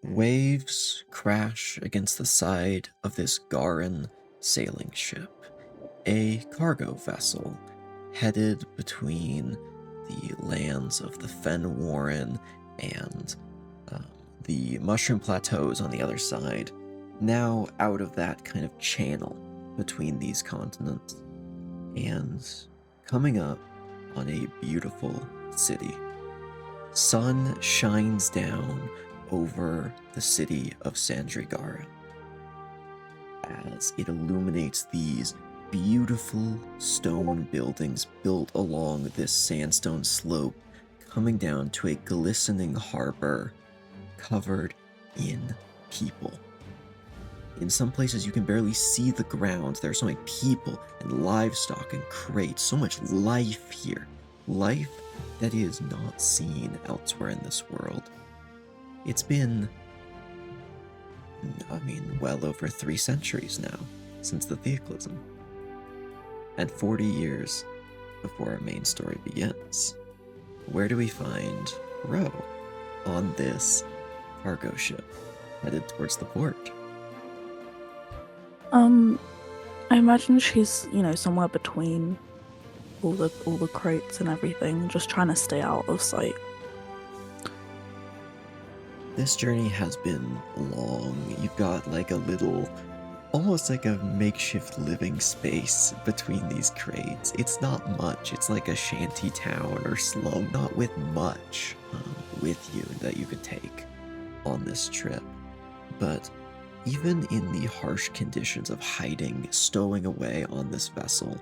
Waves crash against the side of this Garan sailing ship, a cargo vessel headed between the lands of the Fen Warren and the Mushroom Plateaus on the other side, now out of that kind of channel between these continents, and coming up on a beautiful city. Sun shines down over the city of Sandri Gara as it illuminates these beautiful stone buildings built along this sandstone slope, coming down to a glistening harbor covered in people. In some places you can barely see the ground. There are so many people and livestock and crates, so much life here. Life that is not seen elsewhere in this world. It's been, well over 3 centuries now since the Theoclism, and 40 years before our main story begins. Where do we find Ro on this cargo ship headed towards the port? I imagine she's, somewhere between all the crates and everything, just trying to stay out of sight. This journey has been long. You've got like a little, almost like a makeshift living space between these crates. It's not much. It's like a shanty town or slum, not with much with you that you could take on this trip. But even in the harsh conditions of hiding, stowing away on this vessel,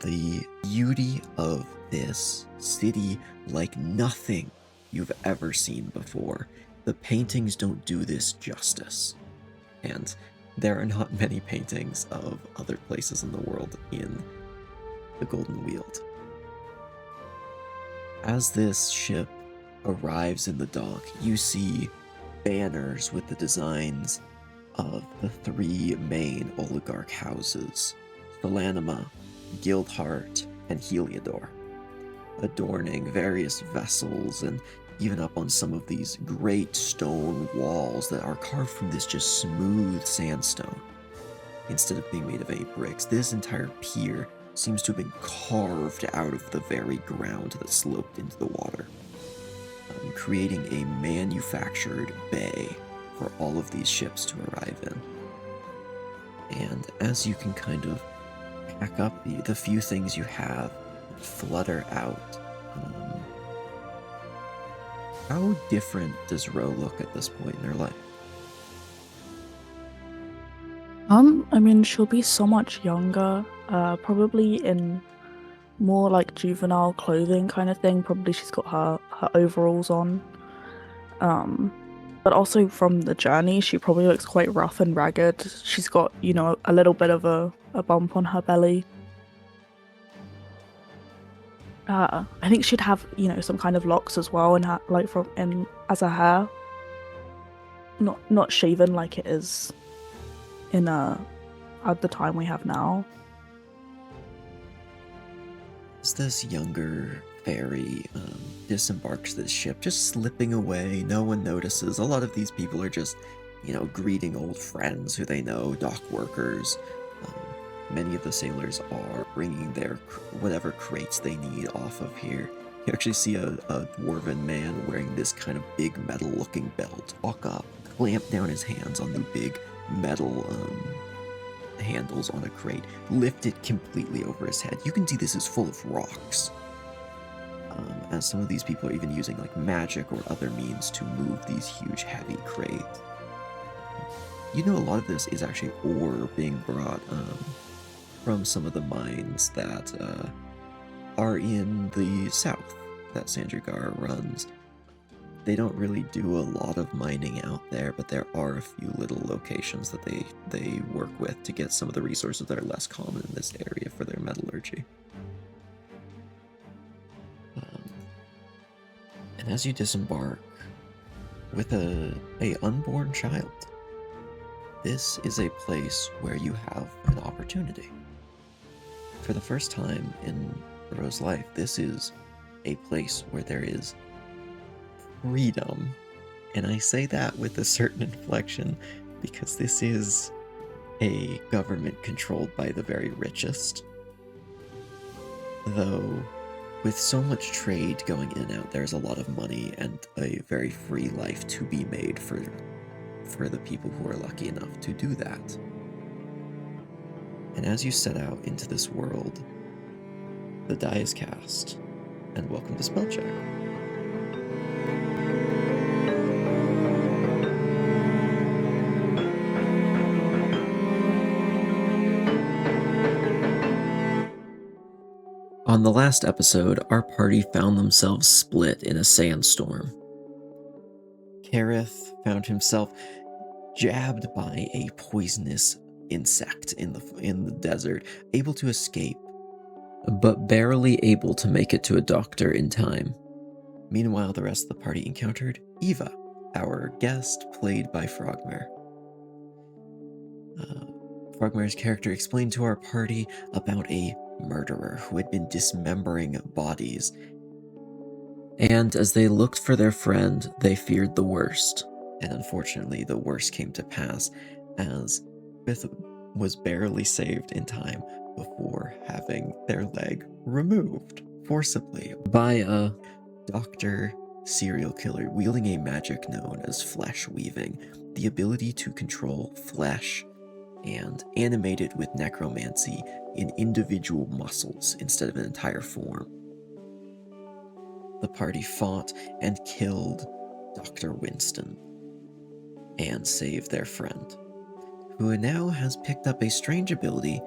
the beauty of this city, like nothing you've ever seen before. The paintings don't do this justice. And there are not many paintings of other places in the world in the Golden Weald. As this ship arrives in the dock, you see banners with the designs of the 3 main oligarch houses, Solanima, Guildheart, and Heliodor, adorning various vessels and even up on some of these great stone walls that are carved from this just smooth sandstone. Instead of being made of any bricks, this entire pier seems to have been carved out of the very ground that sloped into the water, creating a manufactured bay for all of these ships to arrive in. And as you can kind of pack up the few things you have, flutter out, how different does Ro look at this point in her life? She'll be so much younger, probably in more like juvenile clothing kind of thing. Probably she's got her overalls on. But also from the journey, she probably looks quite rough and ragged. She's got, a little bit of a bump on her belly. I think she'd have, some kind of locks as well, and as a hair, not shaven like it is at the time we have now. As this younger fairy disembarks this ship, just slipping away, no one notices. A lot of these people are just, greeting old friends who they know, dock workers. Many of the sailors are bringing their whatever crates they need off of here. You actually see a dwarven man wearing this kind of big metal-looking belt walk up, clamp down his hands on the big metal handles on a crate, lift it completely over his head. You can see this is full of rocks. As some of these people are even using like magic or other means to move these huge heavy crates. A lot of this is actually ore being brought from some of the mines that are in the south that Sandri Gara runs. They don't really do a lot of mining out there, but there are a few little locations that they work with to get some of the resources that are less common in this area for their metallurgy. And as you disembark with a unborn child, this is a place where you have an opportunity. For the first time in Ro's life, this is a place where there is freedom And I say that with a certain inflection because this is a government controlled by the very richest. Though, with so much trade going in and out, there's a lot of money and a very free life to be made for the people who are lucky enough to do that. And as you set out into this world, the die is cast, and welcome to Spellcheck. On the last episode, our party found themselves split in a sandstorm. Kaerith found himself jabbed by a poisonous insect in the desert, able to escape, but barely able to make it to a doctor in time. Meanwhile, the rest of the party encountered Eva, our guest, played by Frogmare. Frogmare's character explained to our party about a murderer who had been dismembering bodies. And as they looked for their friend, they feared the worst. And unfortunately, the worst came to pass, as Bith was barely saved in time before having their leg removed forcibly by a doctor serial killer wielding a magic known as flesh weaving, the ability to control flesh and animate it with necromancy in individual muscles instead of an entire form. The party fought and killed Dr. Winston and saved their friend, who now has picked up a strange ability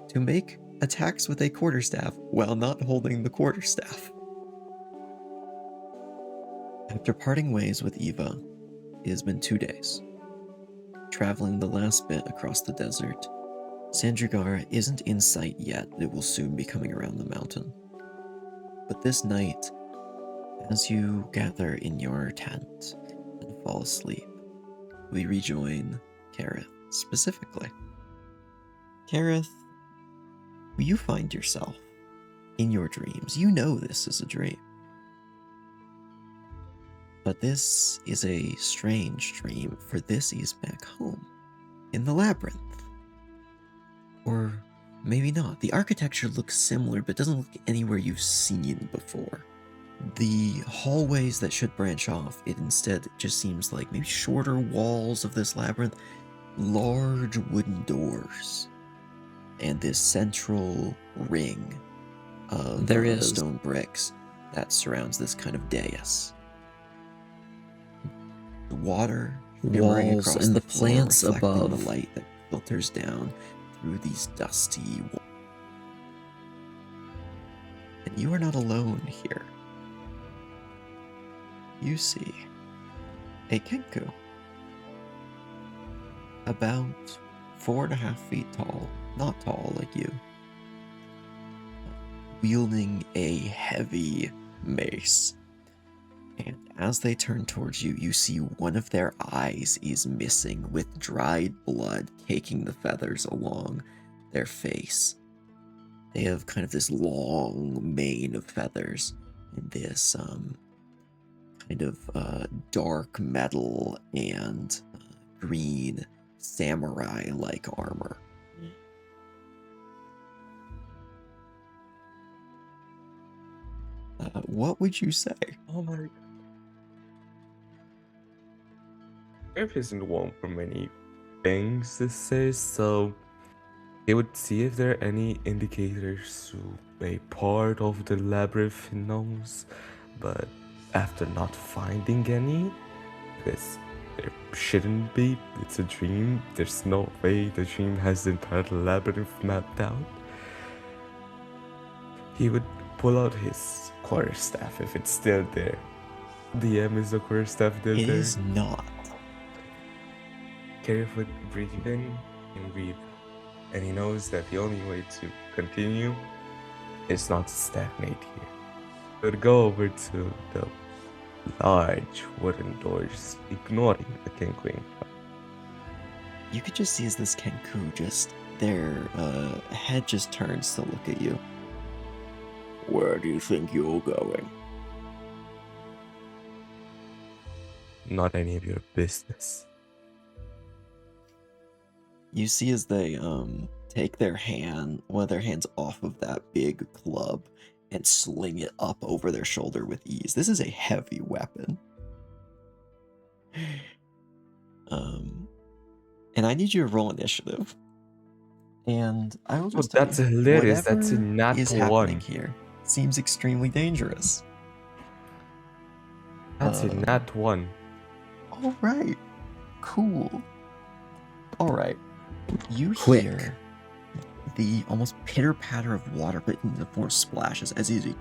to make attacks with a quarterstaff while not holding the quarterstaff. After parting ways with Eva, it has been 2 days. Traveling the last bit across the desert, Sandri Gara isn't in sight yet, but it will soon be coming around the mountain. But this night, as you gather in your tent and fall asleep, we rejoin Kaerith specifically. Kaerith, you find yourself in your dreams. You know this is a dream. But this is a strange dream, for this is back home, in the labyrinth. Or maybe not. The architecture looks similar, but doesn't look anywhere you've seen before. The hallways that should branch off, it instead just seems like maybe shorter walls of this labyrinth, large wooden doors, and this central ring of stone bricks that surrounds this kind of dais. The water, walls, and the plants above, the light that filters down through these dusty walls. And you are not alone here. You see a Kenku, about 4.5 feet tall, not tall like you, wielding a heavy mace. And as they turn towards you, you see one of their eyes is missing, with dried blood caking the feathers along their face. They have kind of this long mane of feathers and this kind of dark metal and green samurai-like armor. What would you say? Oh my god. Kaerith isn't one for many things to say, so he would see if there are any indicators to a part of the labyrinth he knows, but after not finding any, because there shouldn't be, it's a dream, there's no way the dream has the entire labyrinth mapped out, he would pull out his quarterstaff if it's still there. DM, is the quarterstaff still there? It is not. Kaerith would breathe in and breathe, and he knows that the only way to continue is not to stagnate here. He would go over to the large wooden doors, ignoring the Kenku. You could just see as this Kenku just, their head just turns to look at you. Where do you think you're going? not any of your business. You see as they take one of their hands off of that big club and sling it up over their shoulder with ease. This is a heavy weapon. And I need you to roll initiative. And I will just tell that's you, hilarious. That's a whatever nat is happening 1. here seems extremely dangerous. That's a nat 1. All right, cool. All right, you Quick. hear the almost pitter-patter of water, but in the form of splashes, as is a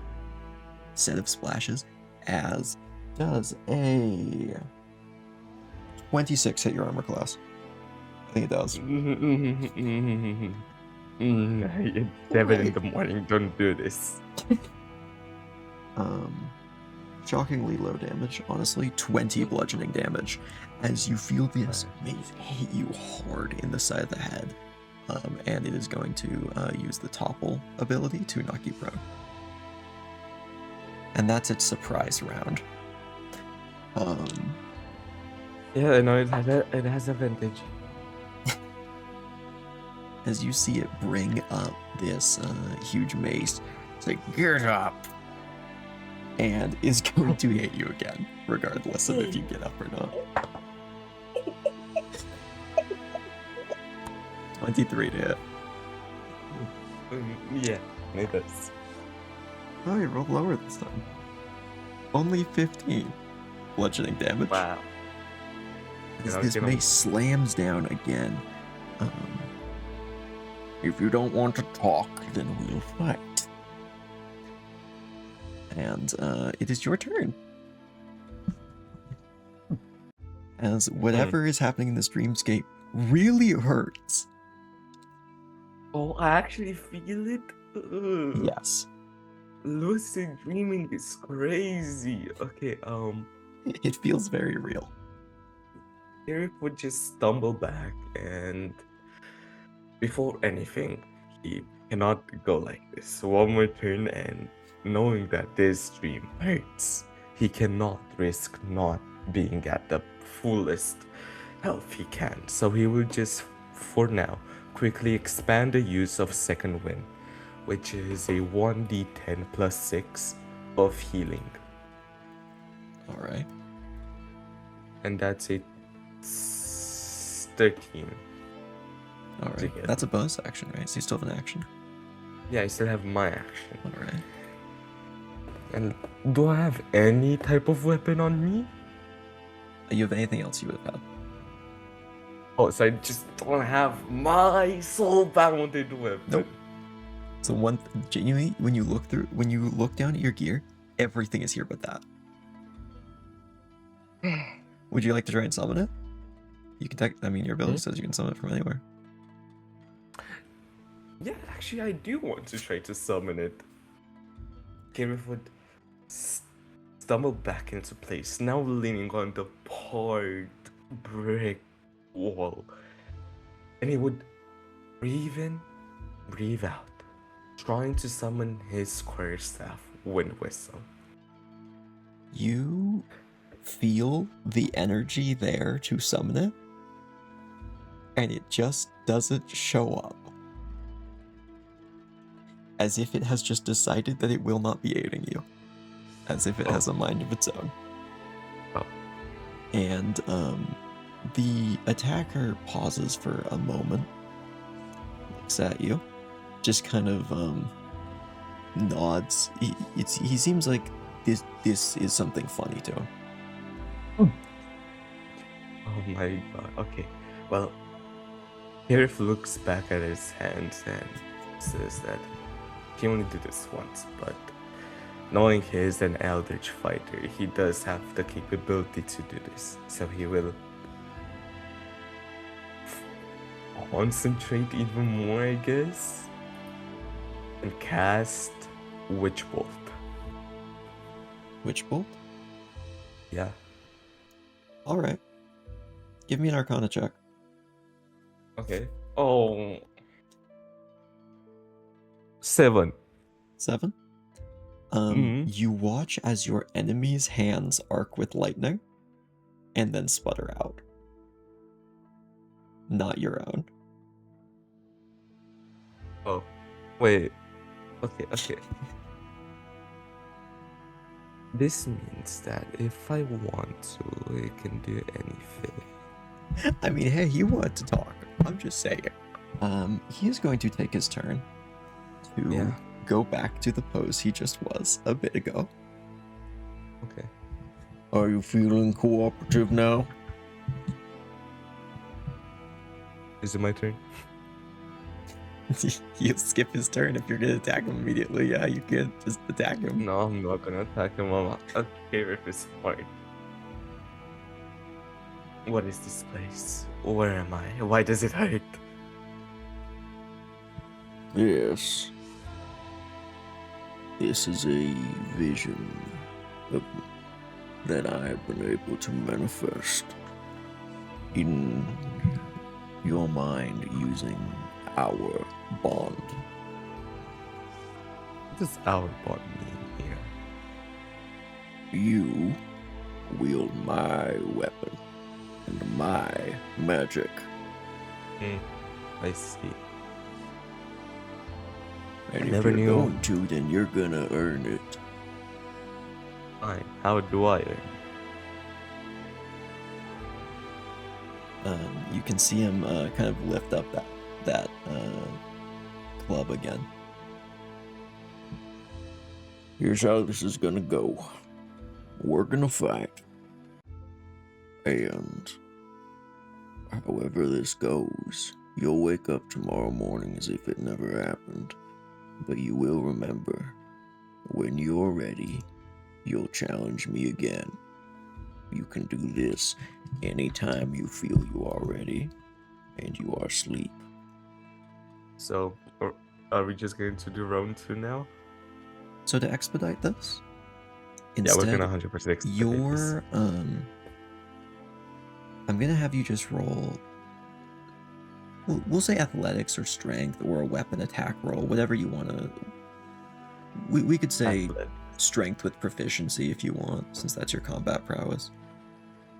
set of splashes, as does a 26 hit your armor class. I think it does. It's 7 in the morning. Don't do this. Shockingly low damage, honestly. 20 bludgeoning damage, as you feel this mace hit you hard in the side of the head, and it is going to use the topple ability to knock you prone. And that's its surprise round. Yeah, I know it has advantage. As you see it bring up this huge mace, it's like, get up! And is going to hit you again, regardless of if you get up or not. 23 to hit. Yeah, it does. Oh, you rolled lower this time. Only 15 bludgeoning damage. Wow. As this mace slams down again. If you don't want to talk, then we'll fight. And it is your turn. As whatever is happening in this dreamscape really hurts. Oh, I actually feel it. Ugh. Yes. Lucid dreaming is crazy. Okay, It feels very real. Kaerith would just stumble back, and before anything, he cannot go like this. One more turn, and knowing that this dream hurts, he cannot risk not being at the fullest health he can. So he will just, for now, quickly expand the use of Second Wind, which is a 1d10 plus 6 of healing. Alright. And that's a 13. Alright. That's a bonus action, right? So you still have an action. Yeah, I still have my action. Alright. And do I have any type of weapon on me? You have anything else you would have had? Oh, so I just don't have my soul-bounded weapon. Nope. So genuinely, when you look down at your gear, everything is here but that. Would you like to try and summon it? You can your ability says you can summon it from anywhere. Yeah, actually, I do want to try to summon it. Kaerith would stumble back into place, now leaning on the hard brick wall. And he would breathe in, breathe out, trying to summon his quarterstaff wind whistle. You feel the energy there to summon it, and it just doesn't show up. As if it has just decided that it will not be aiding you. As if it has a mind of its own. Oh. And the attacker pauses for a moment, looks at you, just kind of nods. He seems like this is something funny to him. Oh my god, okay. Well, Kaerith looks back at his hands and says that he only did this once, but knowing he is an eldritch fighter, he does have the capability to do this. So he will concentrate even more, I guess, and cast Witch Bolt. Witch Bolt? Yeah. Alright. Give me an Arcana check. Okay. Oh. 7. 7? You watch as your enemy's hands arc with lightning, and then sputter out. Not your own. Oh, wait. Okay. This means that if I want to, I can do anything. I mean, hey, you want to talk. I'm just saying. He is going to take his turn to go back to the pose he just was a bit ago. Okay. Are you feeling cooperative now? Is it my turn? He'll skip his turn if you're gonna attack him immediately. Yeah, you can just attack him. No, I'm not gonna attack him. Okay, if it's fine. What is this place? Where am I? Why does it hurt? Yes. This is a vision that I have been able to manifest in your mind using our bond. What does our bond mean here? You wield my weapon and my magic. I see. And I if never you're knew. going to, then you're gonna earn it. Fine. How do I earn? You can see him kind of lift up that club again. Here's how this is gonna go. We're gonna fight. And however this goes, you'll wake up tomorrow morning as if it never happened. But you will remember, when you're ready, you'll challenge me again. You can do this anytime you feel you are ready and you are asleep. So, are we just going to do round 2 now? So to expedite this, Yeah, we're instead, gonna 100% expedite this. your I'm gonna have you just roll. We'll say athletics or strength or a weapon attack roll, whatever you want to. We could say Athletics. strength with proficiency if you want, since that's your combat prowess.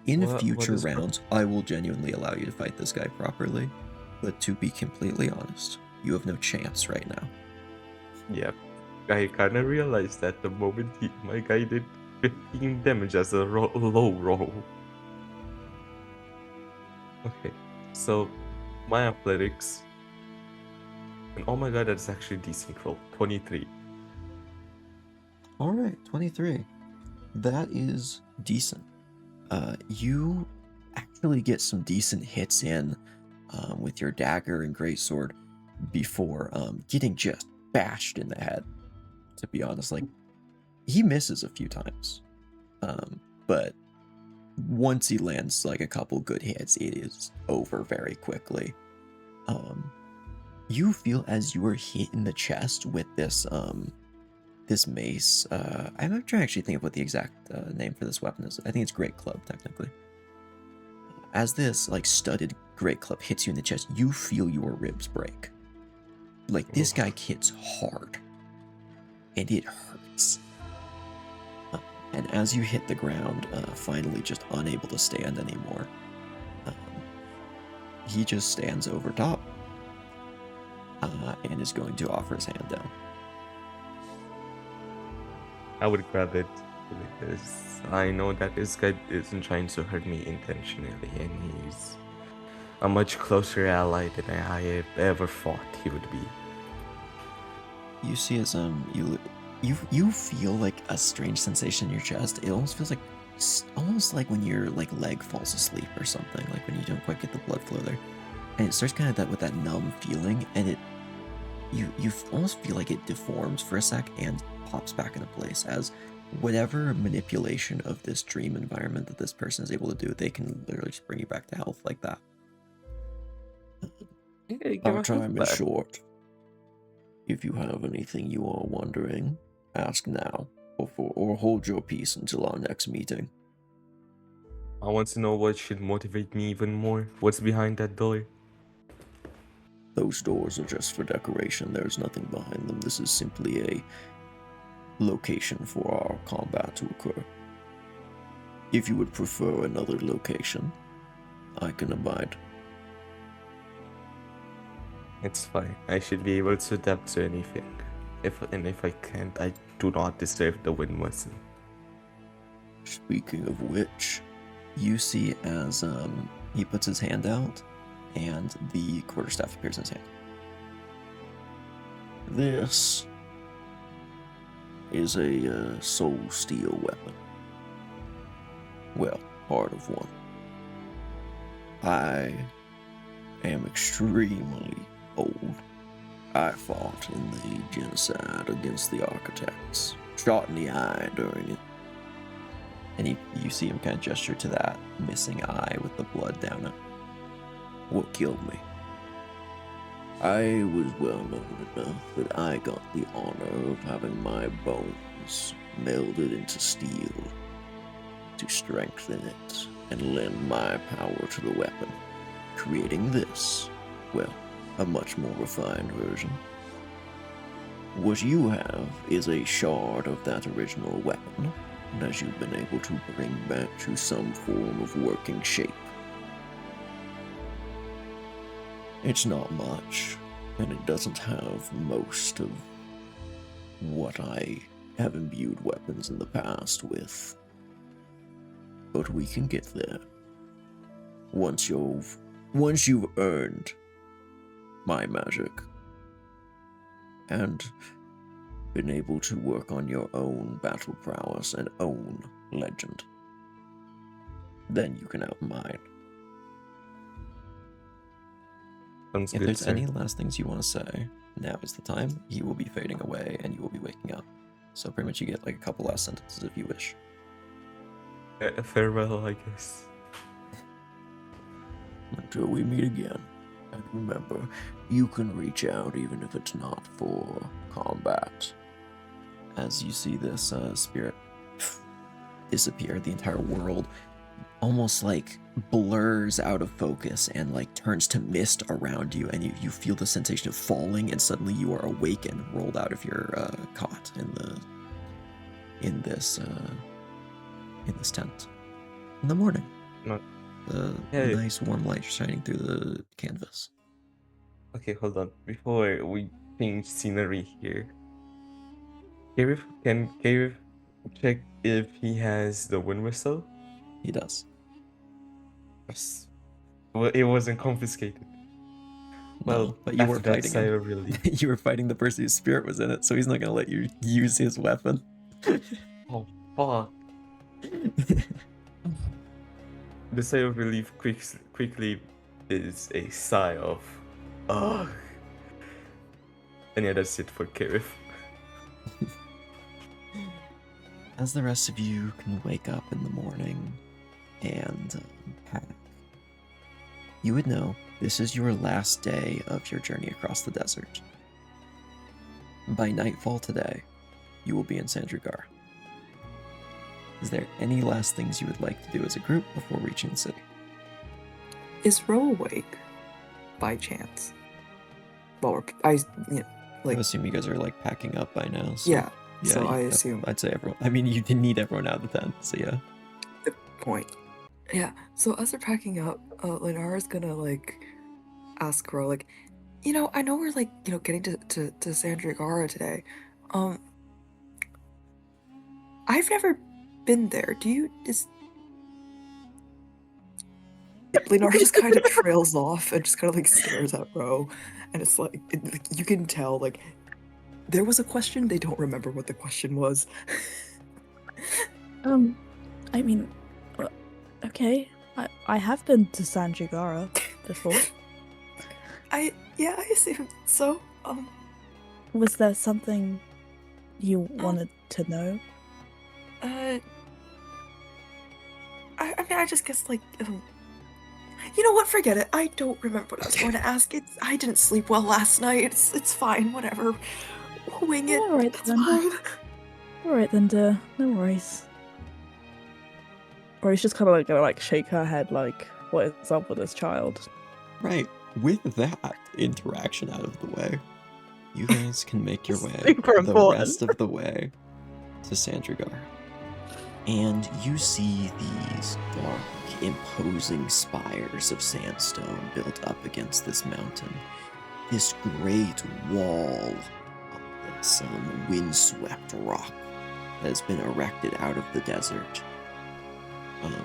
In What future is rounds, I will genuinely allow you to fight this guy properly, but to be completely honest, you have no chance right now. Yeah, I kind of realized that the moment my guy did 15 damage as a low roll. Okay, so my athletics, and oh my god, that's actually a decent roll. 23. All right, 23. That is decent. You actually get some decent hits in with your dagger and greatsword before getting just bashed in the head. To be honest, like he misses a few times, but once he lands like a couple good hits, it is over very quickly. You feel as you are hit in the chest with this this mace. I'm not trying to actually think of what the exact name for this weapon is. I think it's Great Club, technically. As this like studded Great Club hits you in the chest, you feel your ribs break. Like this guy hits hard, and it hurts. And as you hit the ground, finally just unable to stand anymore, he just stands over top and is going to offer his hand down. I would grab it because I know that this guy isn't trying to hurt me intentionally, and he's a much closer ally than I have ever thought he would be. You see as you feel like a strange sensation in your chest. It almost feels like when your like leg falls asleep or something, like when you don't quite get the blood flow there, and it starts kind of with that numb feeling, and you almost feel like it deforms for a sec and pops back into place as whatever manipulation of this dream environment that this person is able to do, they can literally just bring you back to health like that. Our time is short. If you have anything you are wondering, ask now, or hold your peace until our next meeting. I want to know what should motivate me even more. What's behind that door? Those doors are just for decoration. There's nothing behind them. This is simply a location for our combat to occur. If you would prefer another location, I can abide. It's fine. I should be able to adapt to anything. If I can't, I do not deserve the wind whistle. Speaking of which, you see as he puts his hand out, and the quarterstaff appears in his hand. This is a soul steel weapon. Well, part of one. I am extremely old. I fought in the genocide against the architects, shot in the eye during it. And you see him kind of gesture to that missing eye with the blood down it. What killed me? I was well known enough that I got the honor of having my bones melded into steel to strengthen it and lend my power to the weapon, creating this, well, a much more refined version. What you have is a shard of that original weapon, as you've been able to bring back to some form of working shape. It's not much, and it doesn't have most of what I have imbued weapons in the past with. But we can get there. Once you've earned my magic and been able to work on your own battle prowess and own legend, then you can have mine. Sounds If good, there's sir. any last things you want to say, now is the time. He will be fading away and you will be waking up. So pretty much you get like a couple last sentences if you wish. Farewell, I guess. Until we meet again. And remember, you can reach out even if it's not for combat. As you see this spirit disappear, the entire world almost like blurs out of focus and like turns to mist around you, and you feel the sensation of falling, and suddenly you are awakened, rolled out of your cot in this tent. In the morning. Not- The Hey. nice warm light shining through the canvas. Okay, hold on. Before we change scenery here, can Kaerith check if he has the wind whistle? He does. Yes. Well, it wasn't confiscated. Well, No, but you were after that fighting sigh him. of relief. You were fighting the person whose spirit was in it, so he's not gonna let you use his weapon. Oh, fuck. The sigh of relief quickly is a sigh of, ugh. And yeah, that's it for Kaerith. As the rest of you can wake up in the morning and pack, you would know this is your last day of your journey across the desert. By nightfall today, you will be in Sandri Gara. Is there any last things you would like to do as a group before reaching the city? Is Ro awake by chance? Well, I assume you guys are like packing up by now. So, yeah. So I assume I'd say everyone. I mean, you didn't need everyone out of the tent, so yeah. the point. Yeah. So as they're packing up, Leinara's gonna like ask Ro like, I know we're like getting to Sandri Gara today. I've never been there. Do you just? Leinara just kind of trails off and just kind of like stares at Ro, and it's like you can tell like there was a question, they don't remember what the question was. I mean, okay. I have been to Sandri Gara before. I assumed so. Was there something you wanted to know? I mean, I just guess like, you know what? Forget it. I don't remember what I was going to ask. I didn't sleep well last night. It's fine. Whatever. We'll wing it. All right, That's then. fine. All right then, dear. No worries. Or he's just kind of like gonna like shake her head, like, what is up with this child? Right. With that interaction out of the way, you guys can make your way Super the important. rest of the way to Sandri Gara. and you see these dark, imposing spires of sandstone built up against this mountain. This great wall of this windswept rock that has been erected out of the desert.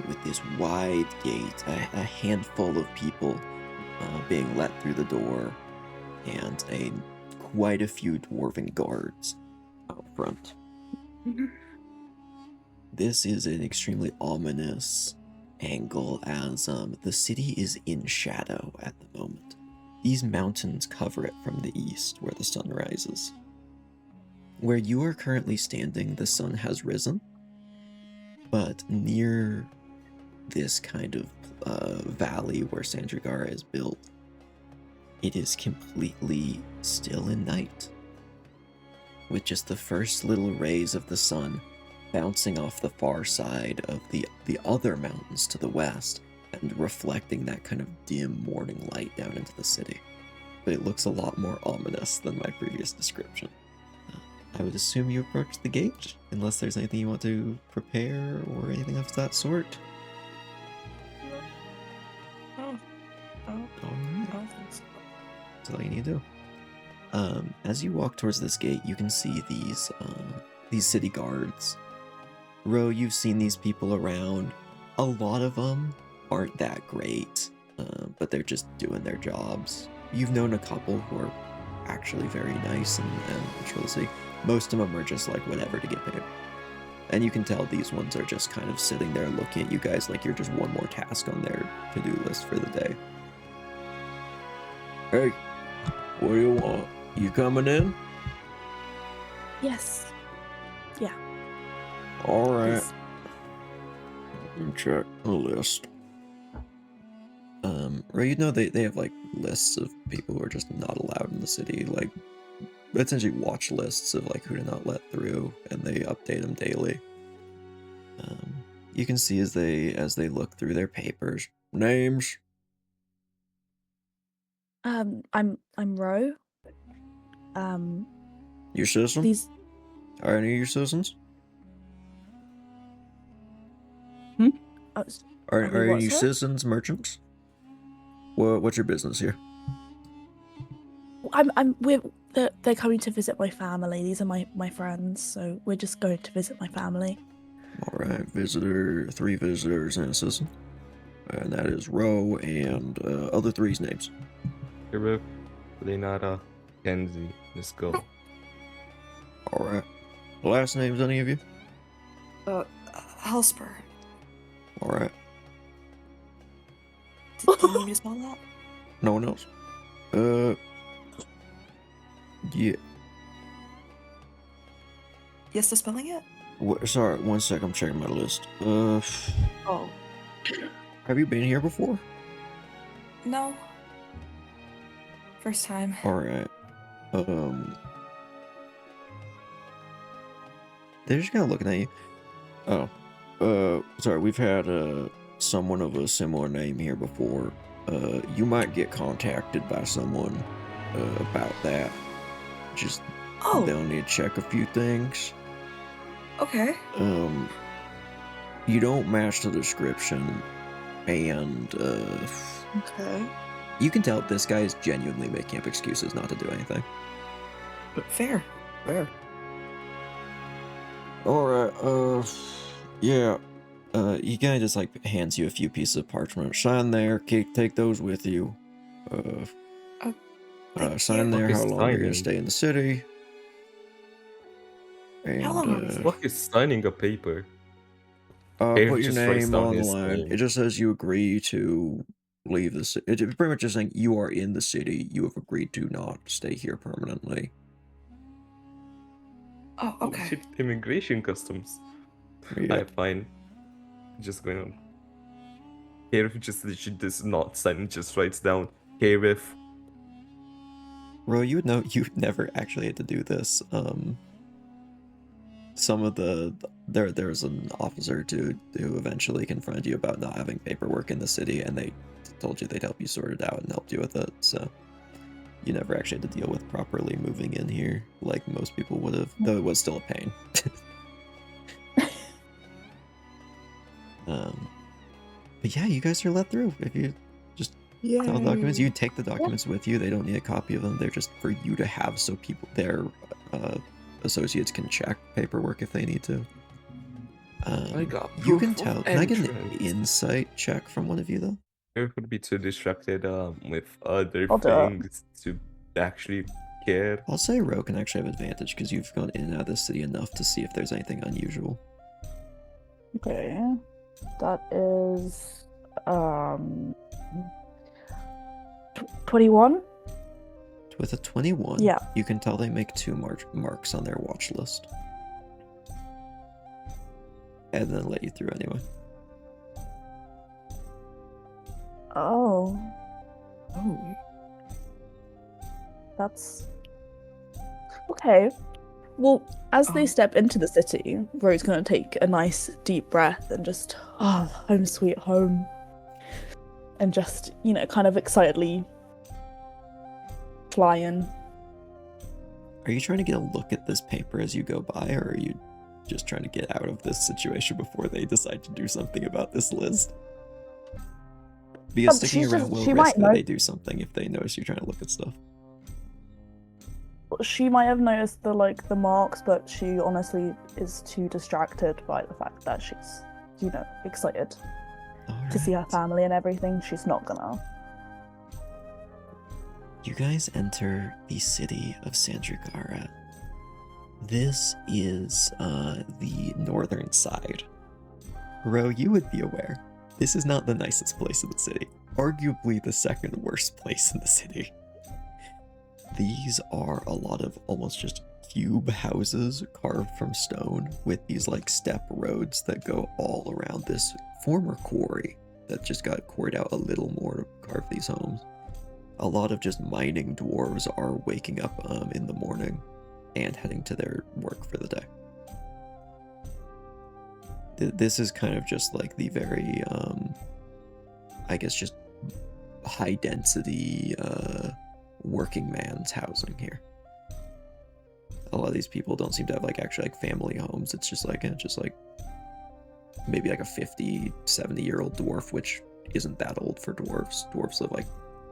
With this wide gate, a handful of people being let through the door, and quite a few dwarven guards out front. This is an extremely ominous angle, as the city is in shadow at the moment. These mountains cover it from the east, where the sun rises. Where you are currently standing, the sun has risen, but near this kind of valley where Sandri Gara is built, it is completely still in night, with just the first little rays of the sun bouncing off the far side of the other mountains to the west and reflecting that kind of dim morning light down into the city. But it looks a lot more ominous than my previous description. I would assume you approach the gate, unless there's anything you want to prepare or anything of that sort. Alright. That's all you need to do. As you walk towards this gate, you can see these city guards. Ro, you've seen these people around. A lot of them aren't that great, but they're just doing their jobs. You've known a couple who are actually very nice and trustworthy. Most of them are just like whatever to get paid. And you can tell these ones are just kind of sitting there looking at you guys like you're just one more task on their to-do list for the day. Hey, what do you want? You coming in? Yes. Yeah. Alright. Please. Let me check the list. Right, you know they have like lists of people who are just not allowed in the city, like essentially watch lists of like who to not let through, and they update them daily. You can see as they look through their papers. Names? I'm Ro. Your citizen? These. Are any of your citizens? Oh, Are we what, any sir? citizens merchants? What's your business here? They're coming to visit my family. These are my friends, so we're just going to visit my family. Alright, three visitors and a citizen. And that is Ro and other three's names. Kaerith, Leinara, Kenzie, let's go. Alright. Last names, any of you? Helspur. Alright. Do you want me to spell that? No one else? Yeah. Yes to spelling it? Sorry, one sec, I'm checking my list. Oh. Have you been here before? No. First time. Alright. They're just kind of looking at you. Oh. Sorry, we've had, someone of a similar name here before. You might get contacted by someone, about that. Just, Oh. they'll need to check a few things. Okay. You don't match the description, and, Okay. you can tell this guy is genuinely making up excuses not to do anything. Fair. Alright, yeah. He kind of just, like, hands you a few pieces of parchment. Sign there, take those with you. Sign there how long you're gonna stay in the city. And, How long are we What the fuck is signing a paper? put your just writes name down on the his line. name. It just says you agree to leave the city. It's pretty much just saying you are in the city. You have agreed to not stay here permanently. Oh, okay. Shit, immigration customs. Yeah. Alright, fine. Just going on. Kaerith just literally does not sign, just writes down Kaerith. Ro, you would know you've never actually had to do this. Some of there's an officer who eventually confronted you about not having paperwork in the city, and they told you they'd help you sort it out and helped you with it. So you never actually had to deal with properly moving in here like most people would have, though it was still a pain. But yeah, you guys are let through. If you just tell the documents, you take the documents with you. They don't need a copy of them. They're just for you to have so their associates can check paperwork if they need to. I got You proof can of tell. Can I get an entrance. insight check from one of you though? It would be too distracted with other I'll do it. things to actually care. I'll say Ro can actually have advantage because you've gone in and out of the city enough to see if there's anything unusual. Okay. That is 21? With a 21, Yeah. you can tell they make 2 marks on their watch list. And then let you through anyway. Oh, Oh. that's okay. Well, as they Um. step into the city, Ro's gonna take a nice deep breath and just, home sweet home. And just, kind of excitedly fly in. Are you trying to get a look at this paper as you go by, or are you just trying to get out of this situation before they decide to do something about this list? Because sticking around will risk that they do something if they notice you're trying to look at stuff. She might have noticed the marks, but she honestly is too distracted by the fact that she's, excited to see her Alright. family and everything. She's not gonna. You guys enter the city of Sandri Gara. This is the northern side. Ro, you would be aware, this is not the nicest place in the city. Arguably the second worst place in the city. These are a lot of almost just cube houses carved from stone with these step roads that go all around this former quarry that just got quarried out a little more to carve these homes. A lot of just mining dwarves are waking up in the morning and heading to their work for the day. This is kind of just the very, I guess, just high density working man's housing here. A lot of these people don't seem to have actually family homes. It's just maybe a 50, 70-year-old dwarf, which isn't that old for dwarves. Dwarves live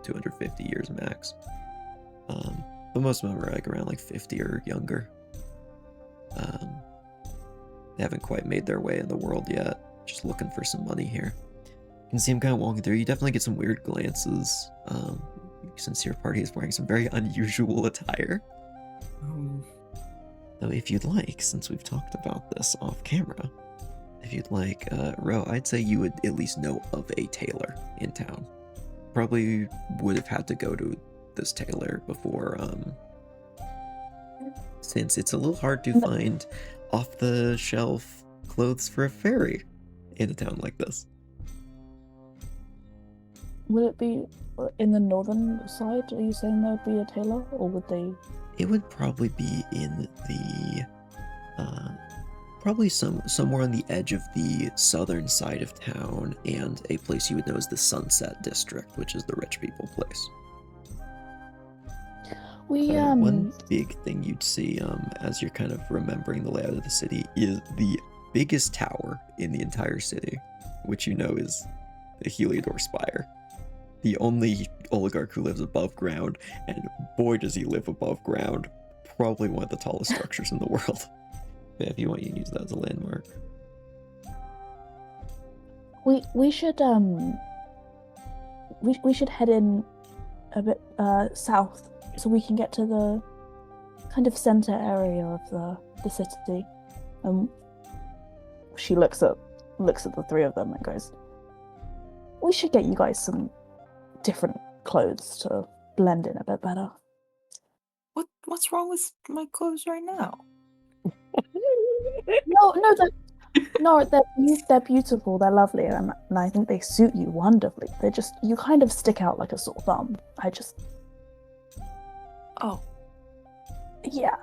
250 years max. But most of them are around 50 or younger. They haven't quite made their way in the world yet. Just looking for some money here. You can see them kind of walking through. You definitely get some weird glances. Since your party is wearing some very unusual attire. Though if you'd like, since we've talked about this off camera, if you'd like, Ro, I'd say you would at least know of a tailor in town. Probably would have had to go to this tailor before, since it's a little hard to find off-the-shelf clothes for a fairy in a town like this. Would it be in the northern side? Are you saying there would be a tailor, or would they? It would probably be in the, probably somewhere on the edge of the southern side of town, and a place you would know as the Sunset District, which is the rich people place. One big thing you'd see, as you're kind of remembering the layout of the city, is the biggest tower in the entire city, which you know is the Heliodor Spire. The only oligarch who lives above ground, and boy does he live above ground. Probably one of the tallest structures in the world. But if you want, you can use that as a landmark. We should we should head in a bit south so we can get to the kind of center area of the city. She looks at the three of them and goes, "We should get you guys some different clothes to blend in a bit better." What's wrong with my clothes right now? They're beautiful. They're lovely, and I think they suit you wonderfully. You kind of stick out like a sore thumb. Oh, Yeah.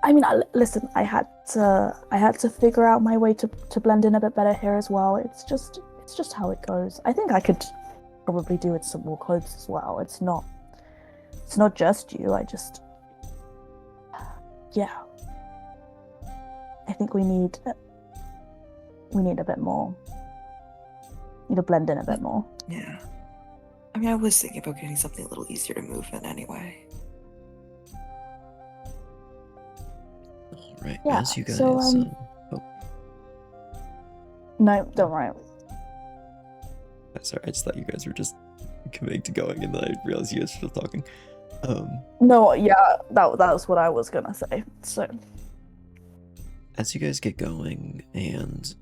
I mean, listen. I had to figure out my way to blend in a bit better here as well. It's just how it goes. I think I could probably do with some more clothes as well. It's not just you. Yeah. I think we need a bit more. blend in a bit more. Yeah. I mean, I was thinking about getting something a little easier to move in anyway. All right, Yeah, as you guys. so, No, don't worry. Sorry, I just thought you guys were just committing to going, and then I realized you guys were still talking. No, yeah, that was what I was gonna say. So, as you guys get going, and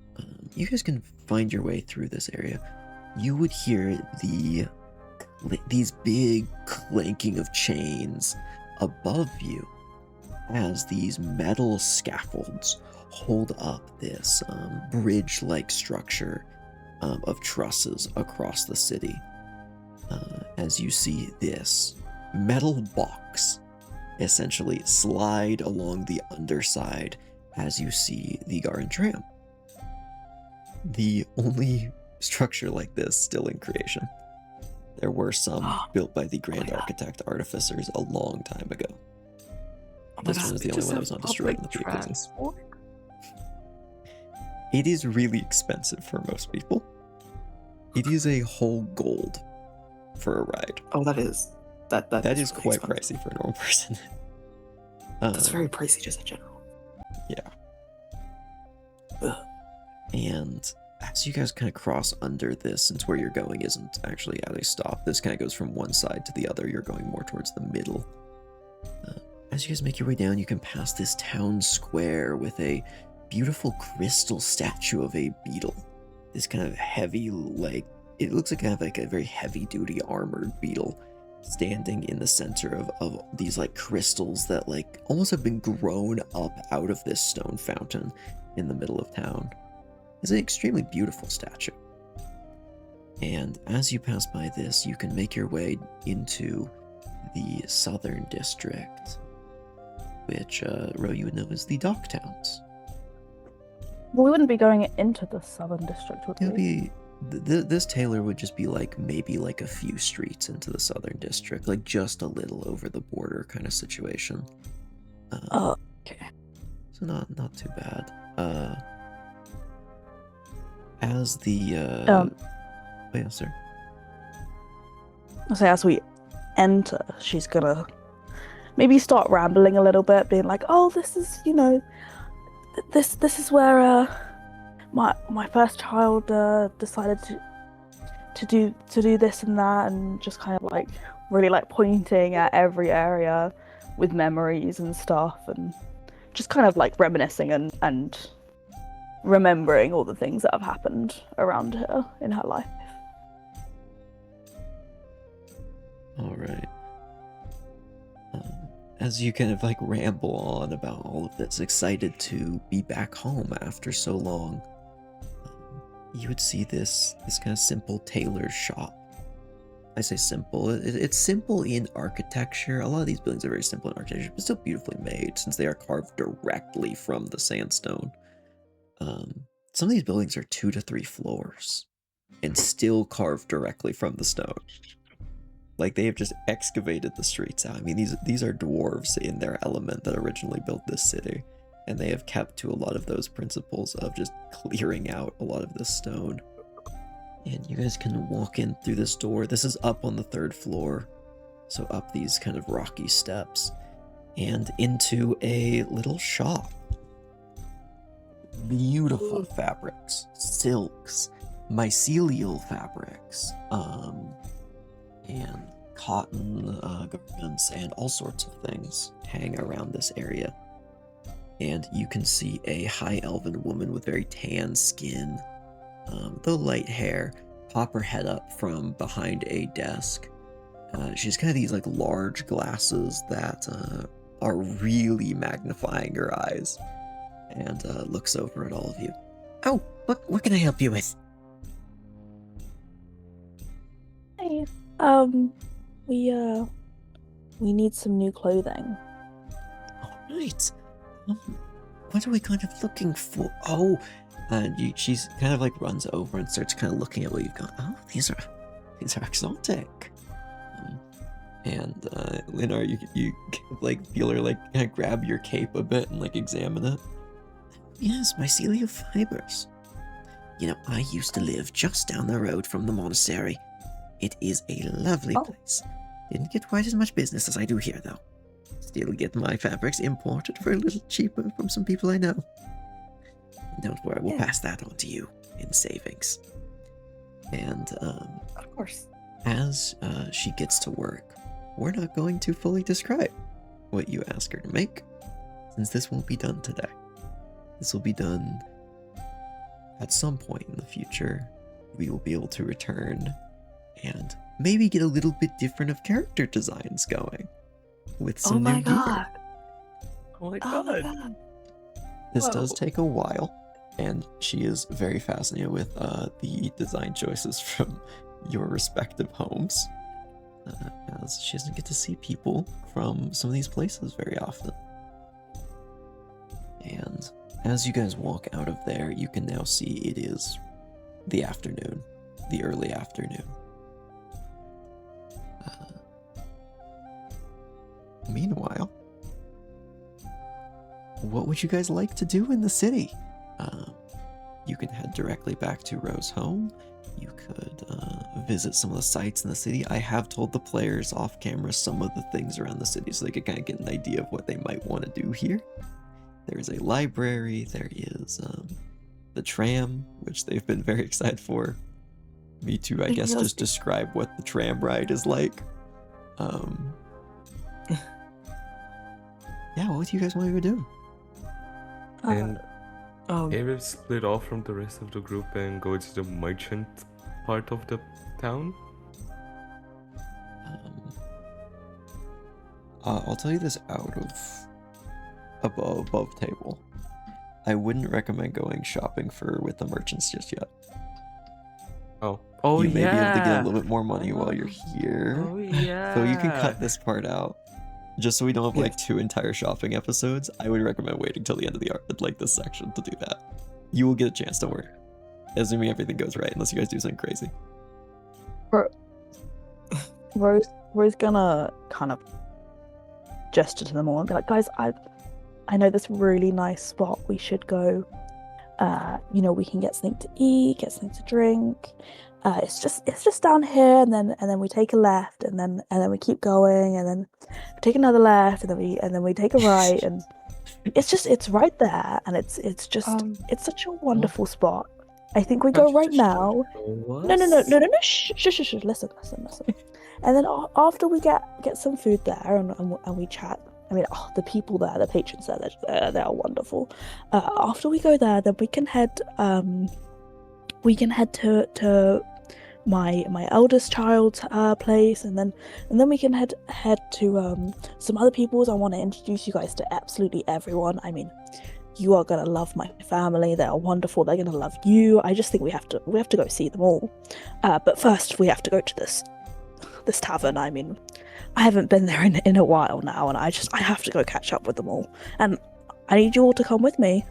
you guys can find your way through this area, you would hear these big clanking of chains above you as these metal scaffolds hold up this bridge-like structure of trusses across the city. As you see this metal box essentially slide along the underside as you see the Garan tram. The only structure like this still in creation. There were some built by the Grand Architect Artificers a long time ago. This one is the only one that was not destroyed in the previous. It is really expensive for most people. It is a whole gold for a ride. Oh, that is That is really quite expensive. pricey for a normal person. That's very pricey just in general. Yeah. Ugh. And as you guys kind of cross under this, since where you're going isn't actually at a stop, this kind of goes from one side to the other. You're going more towards the middle. As you guys make your way down, you can pass this town square with a beautiful crystal statue of a beetle. This kind of heavy, it looks like kind of like a very heavy-duty armored beetle standing in the center of these crystals that almost have been grown up out of this stone fountain in the middle of town. It's an extremely beautiful statue. And as you pass by this, you can make your way into the southern district, which, Ro, you would know is the Dock Towns. well, we wouldn't be going into the southern district, would It would we? be... This tailor would just be maybe a few streets into the southern district, just a little over the border kind of situation. Oh, okay. So not too bad. As the oh yeah, sir. So as we enter, she's gonna maybe start rambling a little bit, being like, "Oh, this is, this is where my first child decided to do this and that," and just kind of really pointing at every area with memories and stuff, and just kind of reminiscing and remembering all the things that have happened around her in her life. All right. As you kind of ramble on about all of this, excited to be back home after so long, you would see this kind of simple tailor shop. I say simple. It's simple in architecture. A lot of these buildings are very simple in architecture, but still beautifully made since they are carved directly from the sandstone. Some of these buildings are 2 to 3 floors and still carved directly from the stone. They have just excavated the streets out. I mean, these are dwarves in their element that originally built this city, and they have kept to a lot of those principles of just clearing out a lot of this stone. And you guys can walk in through this door. This is up on the 3rd floor, so up these kind of rocky steps, and into a little shop. Beautiful fabrics, silks, mycelial fabrics, and cotton garments, and all sorts of things hang around this area. And you can see a high elven woman with very tan skin, though light hair, pop her head up from behind a desk. She's kind of these large glasses that are really magnifying her eyes, and looks over at all of you. Oh, what can I help you with? Hey, we need some new clothing. All right. What are we kind of looking for? Oh, she's kind of runs over and starts kind of looking at what you've got. Oh, these are exotic. And Leinara, you feel her kind of grab your cape a bit and examine it. Yes, mycelial fibers. I used to live just down the road from the monastery. It is a lovely place. Didn't get quite as much business as I do here, though. Still get my fabrics imported for a little cheaper from some people I know. And don't worry, we'll pass that on to you in savings. And, Of course. as she gets to work, we're not going to fully describe what you ask her to make, since this won't be done today. This will be done at some point in the future. We will be able to return and maybe get a little bit different of character designs going with some new gear. Oh my Oh my god. god. This does Whoa. take a while, and she is very fascinated with the design choices from your respective homes, as she doesn't get to see people from some of these places very often. And as you guys walk out of there, you can now see it is the afternoon, the early afternoon. Meanwhile, what would you guys like to do in the city? You can head directly back to Ro's home. You could visit some of the sites in the city. I have told the players off camera some of the things around the city so they could kind of get an idea of what they might want to do here. There is a library, there is the tram, which they've been very excited for. Me too, I guess, Yes. just describe what the tram ride is like. Yeah, what do you guys want to go do? And Um, Kaerith split off from the rest of the group and go to the merchant part of the town. I'll tell you this out of above table. I wouldn't recommend going shopping with the merchants just yet. Oh You may yeah. be able to get a little bit more money while you're here. Oh yeah. So you can cut this part out. Just so we don't have like Yes. 2 entire shopping episodes, I would recommend waiting till the end of the this section to do that. You will get a chance, don't worry. Assuming everything goes right, unless you guys do something crazy. Ro's gonna kind of gesture to them all and be like, guys, I know this really nice spot we should go. We can get something to eat, get something to drink. It's just down here, and then we take a left, and then we keep going, and then we take another left, and then we take a right, and it's right there, and it's such a wonderful spot. I think we go right now. What? No. Shh. Listen. And then after we get some food there and we chat. I mean, the people there, the patrons there, they are wonderful. After we go there, then we can head to my eldest child's place, and then we can head to some other people's. I want to introduce you guys to absolutely everyone. I mean, you are gonna love my family. They are wonderful. They're gonna love you. I just think we have to go see them all. But first, we have to go to this tavern. I mean, I haven't been there in a while now, and I have to go catch up with them all. And I need you all to come with me.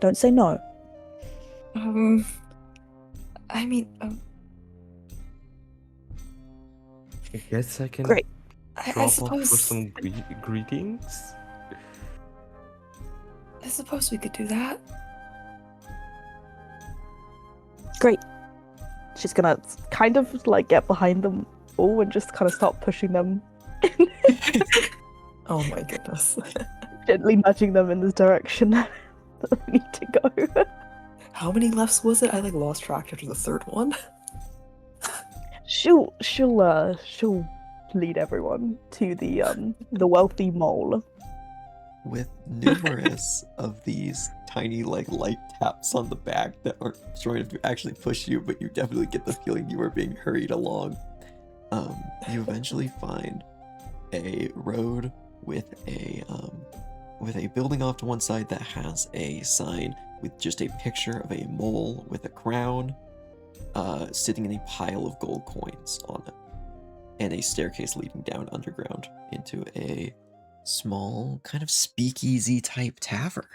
Don't say no. I mean, I guess I can Great. I drop off suppose for some greetings. I suppose we could do that. Great. She's gonna kind of like get behind them all and just kind of start pushing them, Oh my goodness. gently nudging them in this direction that we need to go. How many lefts was it? I lost track after the third one. She'll lead everyone to the wealthy mole. With numerous of these tiny light taps on the back that aren't strong enough to actually push you, but you definitely get the feeling you are being hurried along. You eventually find a road with a building off to one side that has a sign with just a picture of a mole with a crown sitting in a pile of gold coins on it, and a staircase leading down underground into a small kind of speakeasy type tavern.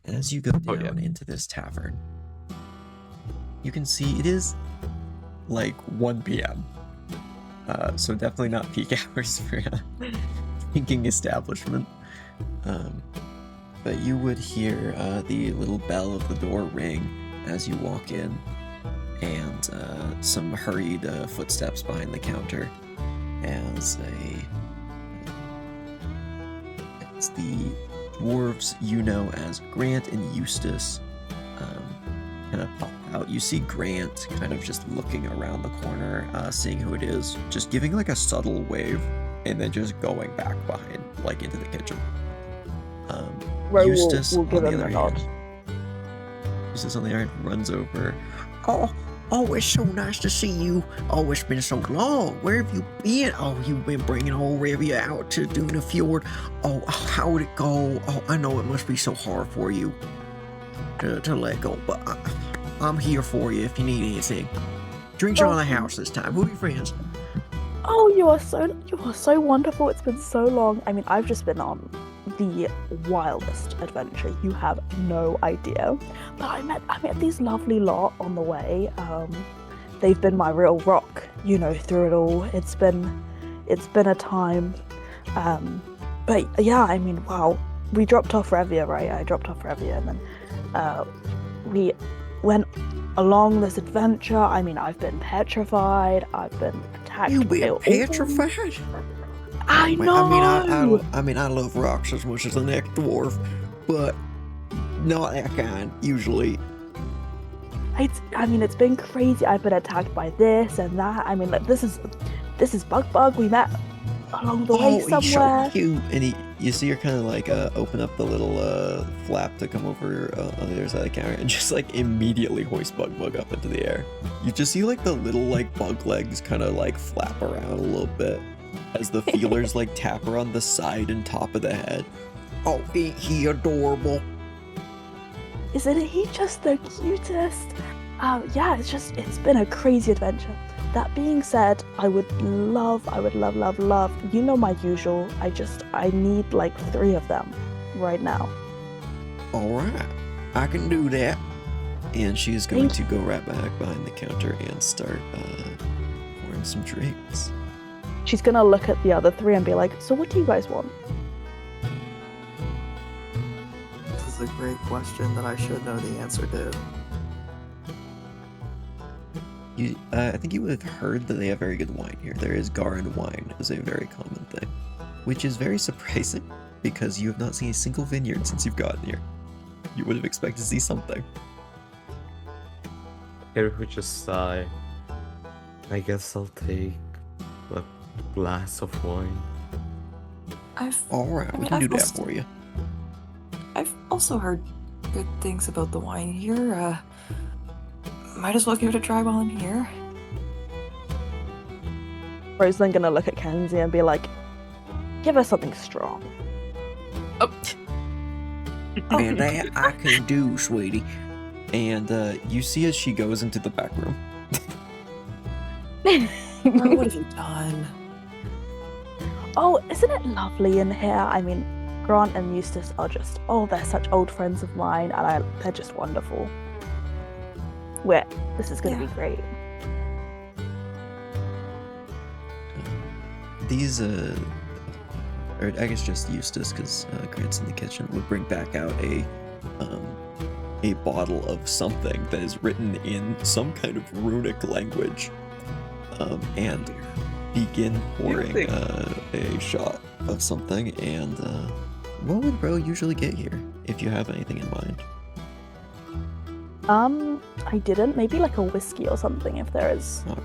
And as you go down into this tavern, you can see it is 1 p.m. So definitely not peak hours for a drinking establishment. But you would hear the little bell of the door ring as you walk in, and some hurried footsteps behind the counter as the dwarves you know as Grant and Eustace kind of pop out. You see Grant kind of just looking around the corner, seeing who it is, just giving like a subtle wave, and then just going back behind, like into the kitchen. Right, Eustace, we'll give on the him a other nod. hand, Eustace on the other hand runs over. Oh, it's so nice to see you. Oh, it's been so long. Where have you been? Oh, you've been bringing old Rivia out to Duna Fjord. Oh, how would it go? Oh, I know it must be so hard for you to let go, but I'm here for you if you need anything. Drinks are on the house this time. We'll be friends. Oh, you are so wonderful. It's been so long. I mean, I've just been on the wildest adventure. You have no idea. But I met these lovely lot on the way. They've been my real rock, through it all. It's been a time. But yeah, I mean, wow. We dropped off Revia, right? I dropped off Revia, and then we went along this adventure. I mean, I've been petrified. I've been attacked. You been petrified? I know. I mean, I love rocks as much as the next dwarf, but not that kind, usually. It's been crazy. I've been attacked by this and that. I mean, like, this is Bug. We met along the way somewhere. He's so cute. And you see her kind of like open up the little flap to come over on the other side of the counter, and just like immediately hoist Bug up into the air. You just see like the little like bug legs kind of like flap around a little bit as the feelers like tap her on the side and top of the head. Oh, ain't he adorable? Isn't he just the cutest? Yeah, it's been a crazy adventure. That being said, I would love, my usual. I need like 3 of them right now. Alright, I can do that. And she's going to go right back behind the counter and start pouring some drinks. She's gonna look at the other 3 and be like, so what do you guys want? This is a great question that I should know the answer to. I think you would have heard that they have very good wine here. There is Garan wine as a very common thing, which is very surprising because you have not seen a single vineyard since you've gotten here. You would have expected to see something. Kaerith would just sigh. I guess I'll take a glass of wine. Alright, we can do that for you. I've also heard good things about the wine here. Might as well give it a try while I'm here. Rose then gonna look at Kenzie and be like, give us something strong. And that I can do, sweetie. And you see as she goes into the back room. What have you done? Oh, isn't it lovely in here? I mean, Grant and Eustace are just, they're such old friends of mine, and they're just wonderful. This is going to be great. These, or I guess just Eustace, because Grant's in the kitchen, would bring back out a bottle of something that is written in some kind of runic language, and begin pouring a shot of something. And what would Bro usually get here, if you have anything in mind? I didn't. Maybe like a whiskey or something, if there is. Alright.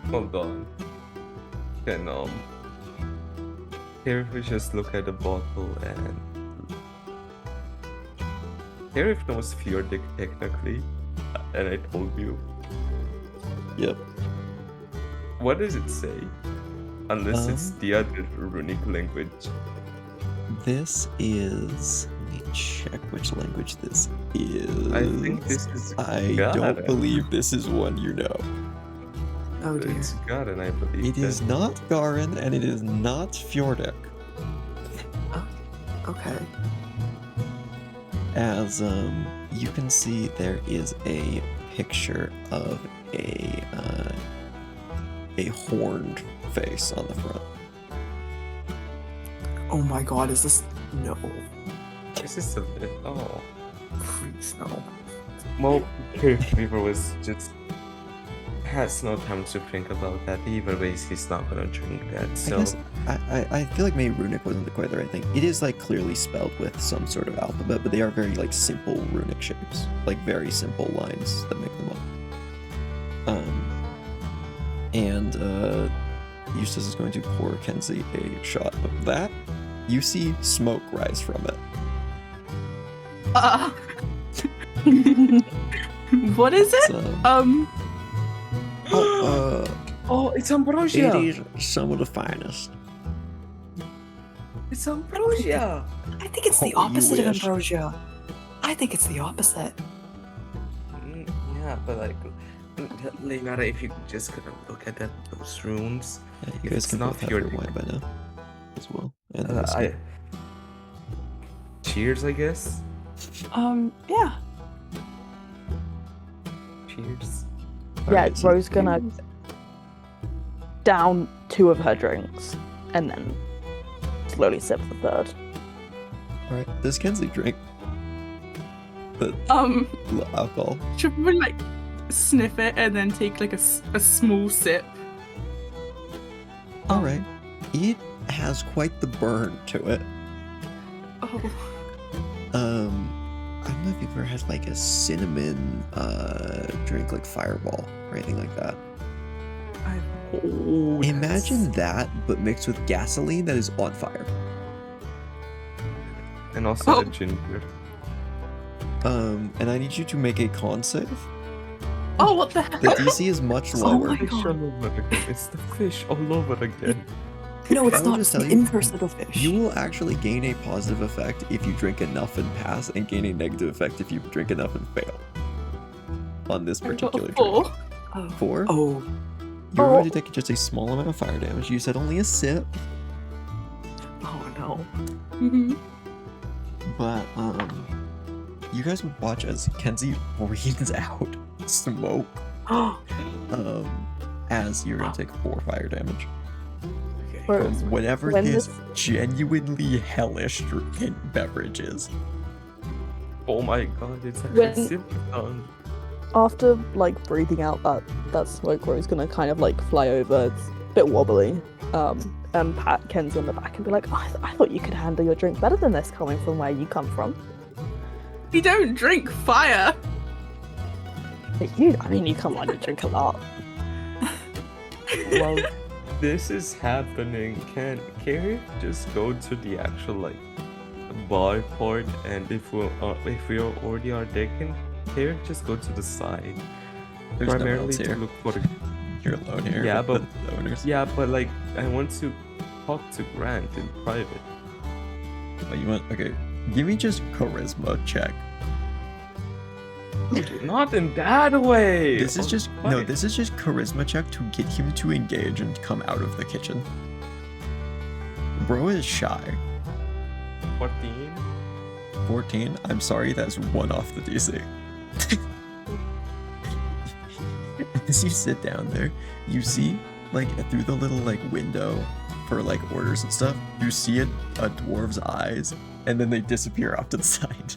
Hold on. Then Kaerith would just look at the bottle and Kaerith knows Fjordic technically, and I told you. Yep. What does it say? Unless it's the other runic language. This is... Let me check which language this is. I think this is I Gara. don't believe this is one you know. Oh dear. It's Garan, I believe. It is not Garan, and it is not Fjordic. Okay. As you can see, there is a picture of a horned face on the front. Oh my god, is this... No. This is a bit... Oh. Please, no. Well, River was just has no time to think about that. Either way, he's not gonna drink that. I So guess I feel like maybe runic wasn't quite the right thing. It is like clearly spelled with some sort of alphabet, but they are very like simple runic shapes, like very simple lines that make them up. And Eustace is going to pour Kenzie a shot of that. You see smoke rise from it. What is It's, it? oh, it's it ambrosia. is some of the finest. It's ambrosia. I think it's the Oh, you opposite of wish. ambrosia. I think it's the opposite. Yeah, but like, Leinara, if you just gonna look at those runes, Yeah, you If guys it's can not both have your- your wine by now, as well. And the I whiskey. cheers, I guess. Yeah. Cheers. Yeah, Alright, so- Rose gonna down 2 of her drinks and then slowly sip the 3rd. All right, does Kenzie drink the alcohol? Should probably like sniff it and then take like a small sip. All right, it has quite the burn to it. Oh. I don't know if you've ever had like a cinnamon drink, like Fireball or anything like that. Oh, Imagine that, but mixed with gasoline that is on fire. And also Oh. the ginger. And I need you to make a con save. Oh, what the hell? The DC is much Oh lower. my Fish God. all over again. It's the fish all over again. No, it's I will not. just It's tell the you, inverse of the fish. You will actually gain a positive effect if you drink enough and pass, and gain a negative effect if you drink enough and fail. On this I got particular a drink. 4. Oh. 4? Oh. You're Oh. going to take just a small amount of fire damage. You said only a sip, Oh no. Mhm. but you guys would watch as Kenzie breathes out smoke as you're going to take 4 fire damage. From Rose, whatever when this this- genuinely hellish beverage is. Oh my god, it's actually When- super fun. after like breathing out that smoke, Rose gonna kind of like fly over. It's a bit wobbly. And pat Kenzie on the back and be like, oh, I thought you could handle your drink better than this coming from where you come from. You don't drink fire. I mean, you come on, you drink a lot. Well, this is happening. Can Kaerith just go to the actual like bar part, and if we already are taken, Kaerith just go to the side. There's no one Primarily else to here. look for the You're alone here. Yeah, with but- the owners. yeah, but like I want to talk to Grant in private. Oh, you want? Okay, give me just charisma check. Not in that way. This is Oh, just why? no. This is just charisma check to get him to engage and come out of the kitchen. Bro is shy. 14. 14. I'm sorry, that's 1 off the DC. As you sit down there, you see like through the little like window for like orders and stuff. You see a dwarf's eyes, and then they disappear off to the side.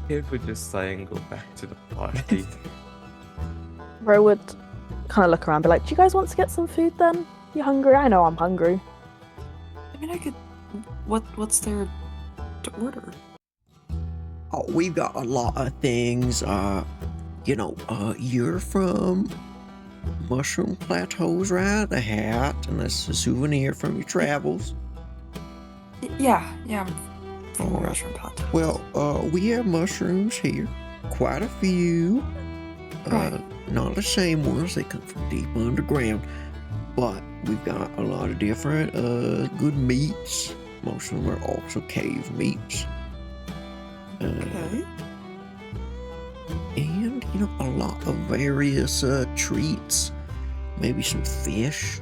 Kaerith would just sigh and go back to the party. Ro would kind of look around, and be like, do you guys want to get some food then? You hungry? I know I'm hungry. I mean, I could. What's there to order? Oh, we've got a lot of things. You're from Mushroom Plateaus, right? A hat and that's a souvenir from your travels. Yeah, I'm from the Alright. restaurant pot. Well, we have mushrooms here. Quite a few. Right. Not the same ones, they come from deep underground. But we've got a lot of different good meats. Most of them are also cave meats. Okay. And, a lot of various treats. Maybe some fish.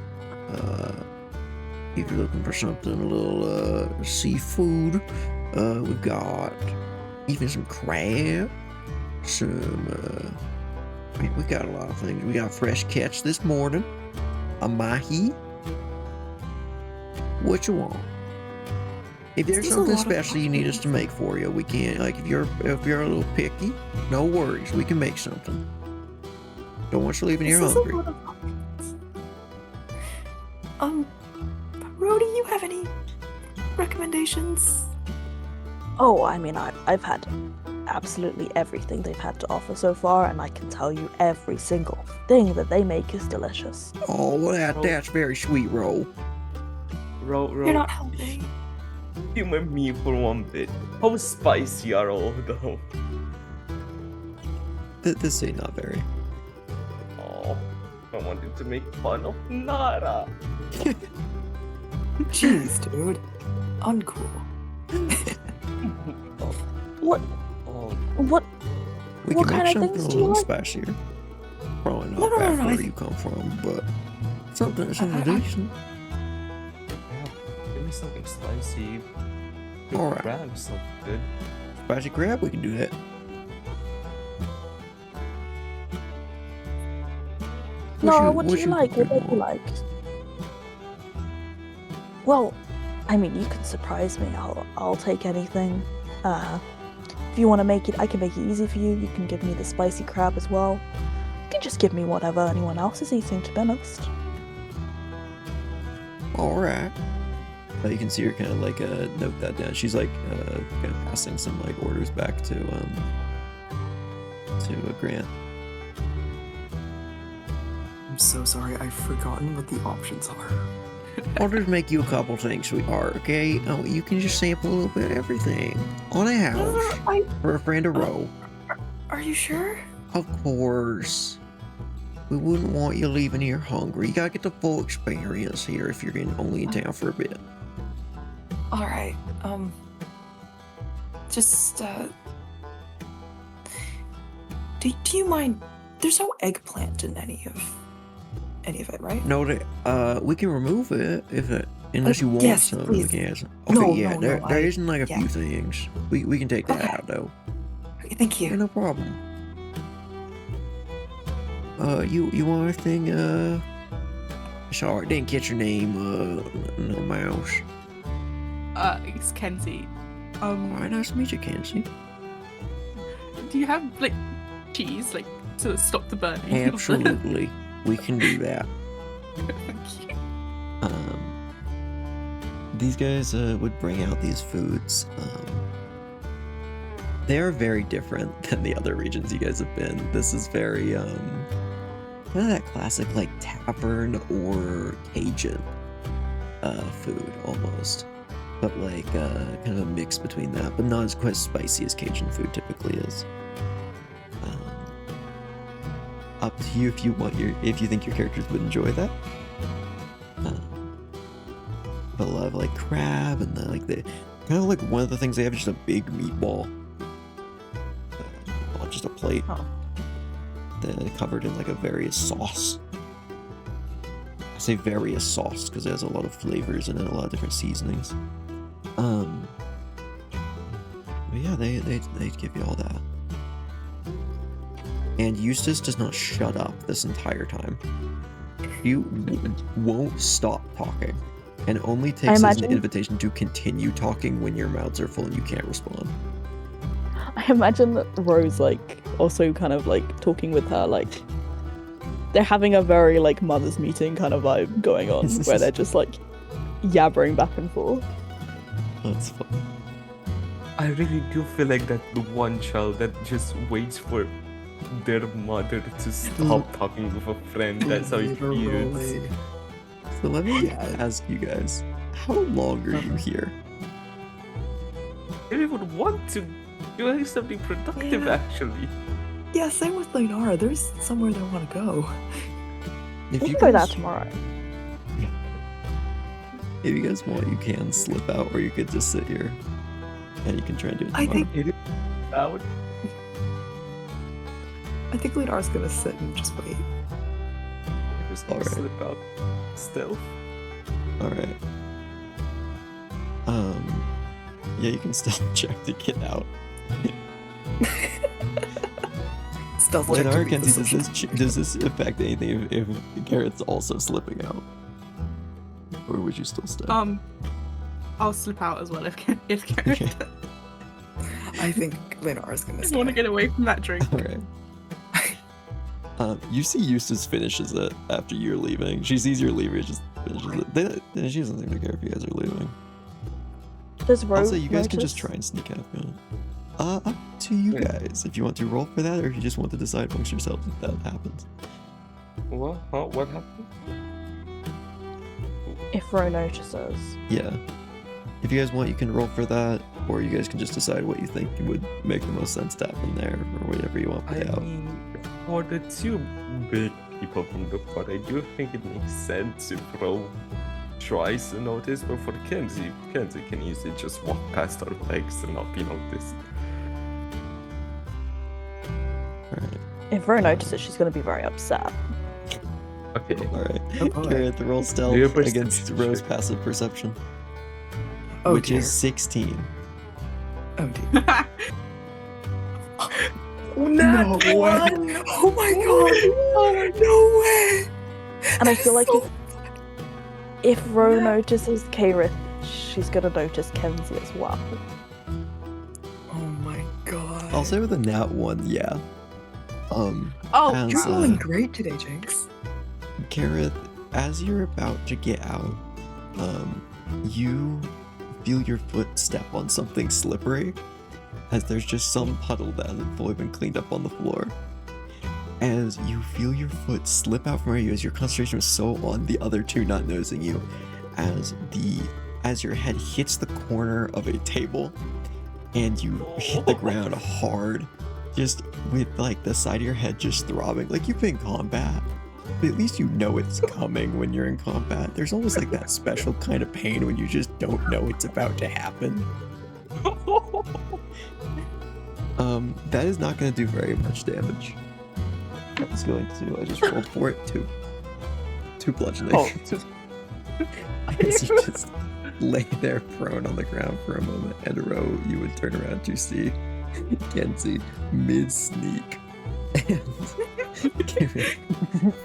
If you're looking for something a little seafood, we've got even some crab. We got a lot of things. We got fresh catch this morning. A mahi. What you want? If there's This is a something lot of special you need us to make for you, we can. Like if you're a little picky, no worries, we can make something. Don't want you leaving here This is a hungry. lot of options. Ro, do you have any recommendations? Oh, I mean, I've had absolutely everything they've had to offer so far, and I can tell you every single thing that they make is delicious. Oh, well, that's very sweet, Ro. You're not helping. Humor me for one bit. How spicy are all though? This ain't not very. Oh, I wanted to make fun of Nara. Jeez, dude. Uncool. What? Oh, What? We What can kind make of something things a do you little like? spicier. Probably not No, back I where think- you come from, but something I- decent. yeah. Give me something spicy. All right. Crab sounds good. Spicy crab, we can do that. No, what do what's you your like? What favorite do you one? like? Well, I mean, you can surprise me. I'll take anything. If you want to make it, I can make it easy for you. You can give me the spicy crab as well. You can just give me whatever anyone else is eating, to be honest. All right. You can see her kind of like note that down. She's like kind of passing some like orders back to Grant. I'm so sorry, I've forgotten what the options are. I'll just make you a couple things, sweetheart, okay? Oh, you can just sample a little bit of everything. On a house. For a friend of Ro. Are you sure? Of course. We wouldn't want you leaving here hungry. You gotta get the full experience here if you're only in town for a bit. Alright, just, do you mind, there's no eggplant in any of it, right? No, we can remove it unless you want yes, some. please. We can add some. Okay, No, yeah, no, there no, isn't like a yeah. few things. We can take that Okay. out though. Okay, thank Yeah, you. no problem. You want anything? Sorry, didn't catch your name. No mouse. It's Kenzie. All right, nice to meet you, Kenzie. Do you have like cheese, like to stop the burning? Absolutely, we can do that. Thank you. These guys would bring out these foods. They are very different than the other regions you guys have been. This is very kind of that classic like tavern or Cajun food almost, but like kind of a mix between that, but not as quite as spicy as Cajun food typically is. Up to you if you think your characters would enjoy that. But a lot of like crab and the kind of like one of the things they have is just a big meatball, on just a plate. Oh. They're covered in like a various sauce. I say various sauce because it has a lot of flavors and a lot of different seasonings. But yeah, they give you all that. And Eustace does not shut up this entire time. You won't stop talking, and only takes as an imagine- invitation to continue talking when your mouths are full and you can't respond. I imagine that Rose, like, also kind of like talking with her, like, they're having a very like mother's meeting kind of vibe going on, where they're just like yabbering back and forth. That's fun. I really do feel like that the one child that just waits for their mother to stop talking with a friend. That's how it feels. So let me ask you guys, how long are you here? I really would want to do something productive, Yeah. actually. Yeah, same with Leinara. There's somewhere they want to go. If We you can go there guys, tomorrow. if you guys want, you can slip out, or you could just sit here, and you can try and do it I tomorrow. think Out. Leinara's gonna sit and just wait. Just Alright. slip out. Stealth. All right. Yeah, you can still check to get out. Stealth Wait, check to beat the Kenzie, social- does this affect anything if Garrett's also slipping out? Or would you still stay? I'll slip out as well if Kaerith does. I think Leinara's gonna I just want to stay. get away from that drink. Alright. You see Eustace finishes it after you're leaving. She sees you're leaving, just finishes it. She doesn't seem to care if you guys are leaving. Does Ro Also, you guys can just notice? try and sneak out. Up to you guys. If you want to roll for that, or if you just want to decide amongst yourselves if that happens. What? Huh? What happened? If Ro notices. Yeah. If you guys want, you can roll for that, or you guys can just decide what you think would make the most sense to happen there, or whatever you want to I play out. mean, for the two big people from the pod, I do think it makes sense if Ro tries to notice, but for Kenzie can easily just walk past our legs and not be noticed. Alright. If Ro notices, she's going to be very upset. Okay. Alright. Oh boy. Kaerith, roll stealth Your against perception Ro's check. passive perception, Oh which dear. is 16. Oh dear. No way! Oh my god! No way! And I feel like So- if Ro notices Kaerith, she's going to notice Kenzie as well. Oh my god. I'll say with a nat 1, yeah. Oh, as, You're rolling great today, Jynx. Kaerith, as you're about to get out, you feel your foot step on something slippery, as there's just some puddle that hasn't fully been cleaned up on the floor. As you feel your foot slip out from you, as your concentration was so on the other two not noticing you, as your head hits the corner of a table, and you hit the ground hard, just with like the side of your head just throbbing, like you've been in combat. But at least you know it's coming when you're in combat. There's almost like that special kind of pain when you just don't know it's about to happen. That is not going to do very much damage. It's going to, I just rolled for it, 2 bludgeoning. Oh. As you just lay there prone on the ground for a moment, and Ro, you would turn around to see Kenzie mid-sneak and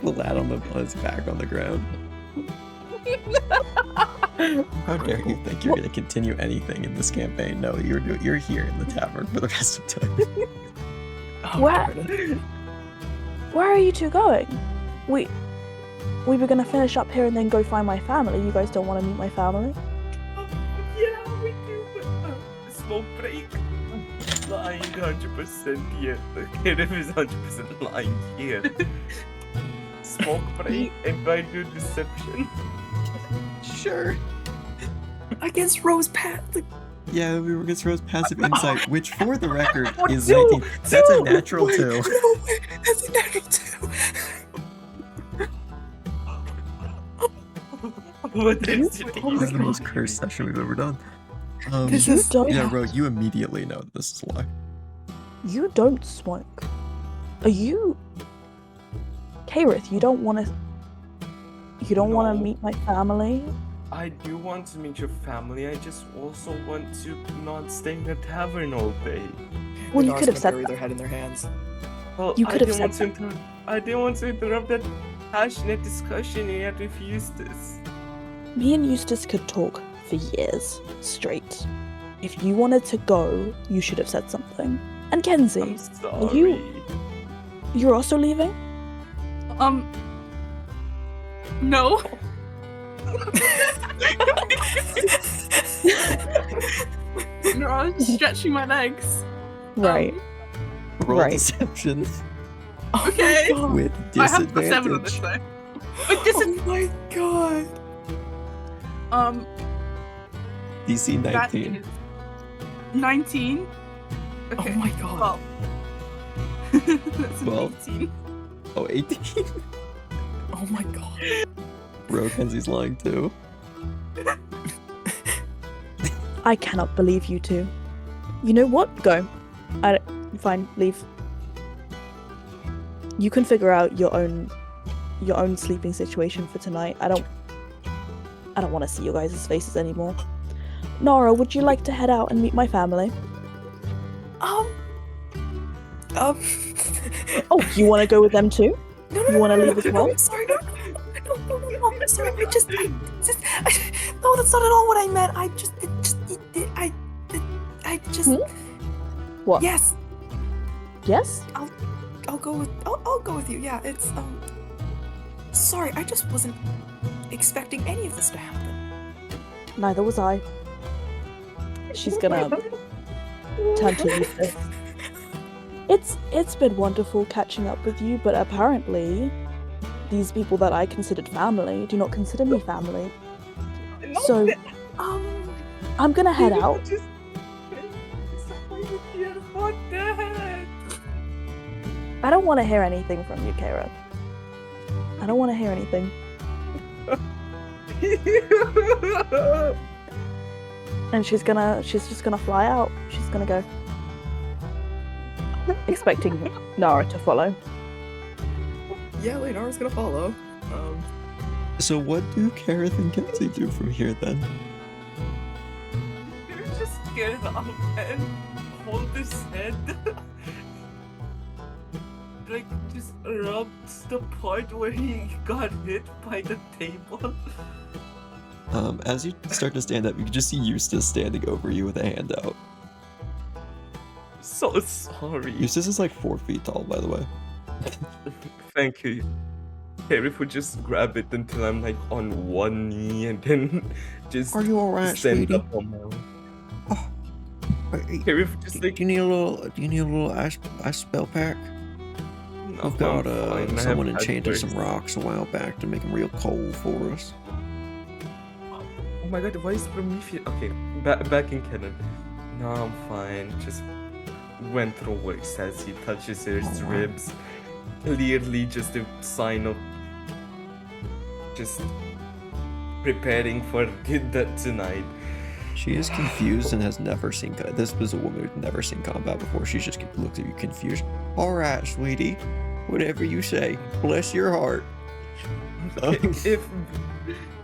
flat on his back on the ground. How dare you think you're going to continue anything in this campaign? No, you're here in the tavern for the rest of time. Oh, What? darn it. Where are you two going? We were going to finish up here and then go find my family. You guys don't want to meet my family? Yeah, we do, but smoke break. Lying 100% here. Kaerith is 100% lying here. Smoke break and I do deception. Sure. Against Rose Pat. Like, Yeah, we were against Ro's passive insight, which for the record What is two? 19. That's a Two? natural Wait, 2. No way! That's a natural 2! What is it? Oh my This is the most God. cursed session we've ever done. This is don't- Yeah, Ro, you immediately know this is why. You don't smoke. Are you... Kaerith, you don't want to... You don't want to No. meet my family? I do want to meet your family. I just also want to not stay in the tavern all day. Well, you Leinara's could have gonna said bury that. their head in their hands. Well, You I could have didn't said want to I didn't want to interrupt that passionate discussion you had with Eustace. Me and Eustace could talk for years straight. If you wanted to go, you should have said something. And Kenzie, I'm sorry. you're also leaving? No. No, I was stretching my legs. Right. Roll Right. deception Okay. Oh with I have +7 on this disadvantage. though. With my god! DC that 19. is 19. Oh Okay. my god. Well. That's an 12. 18. Oh, 18? Oh my god. Ro, Kenzie's lying too. I cannot believe you two. You know what? Go. Fine, leave. You can figure out your own sleeping situation for tonight. I don't want to see your guys' faces anymore. Nora, would you like to head out and meet my family? Oh, You want to go with them too? no, You wanna leave as well? I'm sorry, no, I'm sorry, No, that's not at all what I meant. I just What? yes. Yes? I'll go with you. Yeah, it's sorry, I just wasn't expecting any of this to happen. Neither was I. She's gonna turn to Eustace. It's been wonderful catching up with you, but apparently these people that I considered family do not consider me family. So I'm gonna head out. I don't want to hear anything from you, Kaerith. I don't want to hear anything. And she's just gonna fly out. She's gonna go, expecting Nara to follow. Yeah, Leinara's gonna follow. So what do Kaerith and Kenzie do from here then? They're just get up and hold his head. Like, just rubs the part where he got hit by the table. As you start to stand up, you can just see Eustace standing over you with a hand out. So sorry. Eustace is like 4 feet tall, by the way. Thank you. Kaerith would just grab it until I'm like on one knee and then just Are you alright, stand sweetie? up on my own. Kaerith would just like, Do you need a little ice spell pack? no, We've got I'm fine. I someone have enchanted had some worse. rocks a while back to make them real cold for us. Oh my god, why is Prometheus? Okay, back in canon. No, I'm fine. Just went through works as he touches his Alright. ribs. Clearly just a sign of just preparing for that tonight. She is confused and has never seen this was a woman who'd never seen combat before. She's just looked at you confused. Alright, sweetie. Whatever you say. Bless your heart. Okay,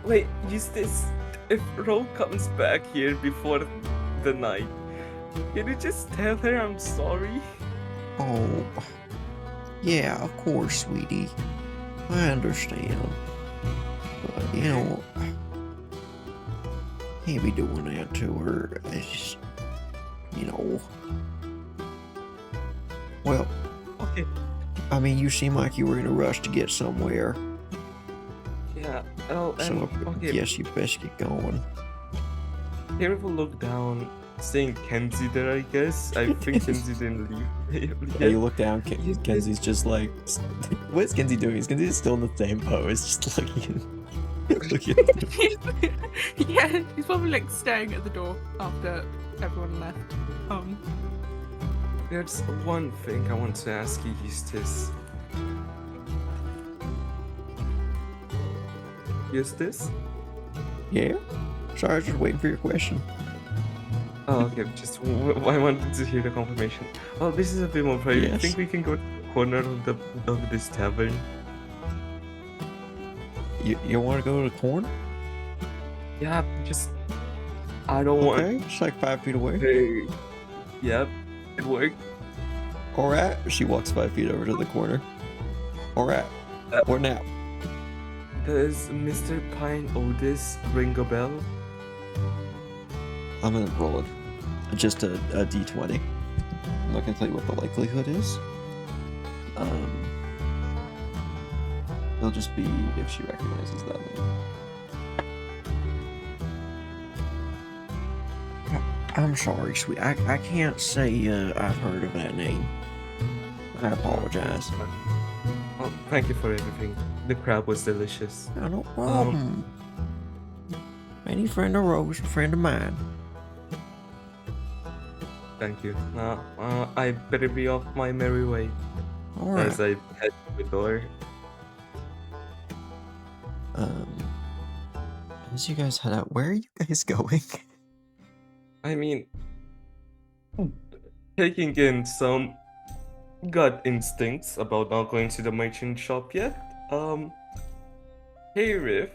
wait, Eustace, if Ro comes back here before the night, can you just tell her I'm sorry? Oh. Yeah, of course, sweetie. I understand. But, you know, can't be doing that to her. It's just, you know. Well, Okay, I mean, you seem like you were in a rush to get somewhere. yeah. Oh, and So, okay. yes, you best get going. Kaerith will look down, seeing Kenzie there, I guess. I think Kenzie didn't leave. Yeah, you look down, Eustace- Kenzie's just like... What is Kenzie doing? Is Kenzie still in the same pose, just looking at Yeah, he's probably like staring at the door after everyone left. There's one thing I want to ask you, Eustace. Eustace? Yeah? Sorry, I was just waiting for your question. Oh, okay, just I wanted to hear the confirmation. Oh, this is a bit more private. Yes. Think we can go to the corner of this tavern? You want to go to the corner? Yeah, just I don't want. Okay, it's like 5 feet away. Hey, yep, it worked. Alright, she walks 5 feet over to the corner. Alright, what now? Does Mr. Pine Otis ring a bell? I'm gonna roll it. Just a d20. I'm not gonna tell you what the likelihood is. It'll just be if she recognizes that name. I'm sorry, sweet. I can't say I've heard of that name. I apologize. Well, thank you for everything. The crab was delicious. No problem. Any friend of Rose, a friend of mine. Thank you. I better be off my merry way Alright. as I head to the door. As you guys head out, where are you guys going? I mean, taking in some gut instincts about not going to the merchant shop yet. Kaerith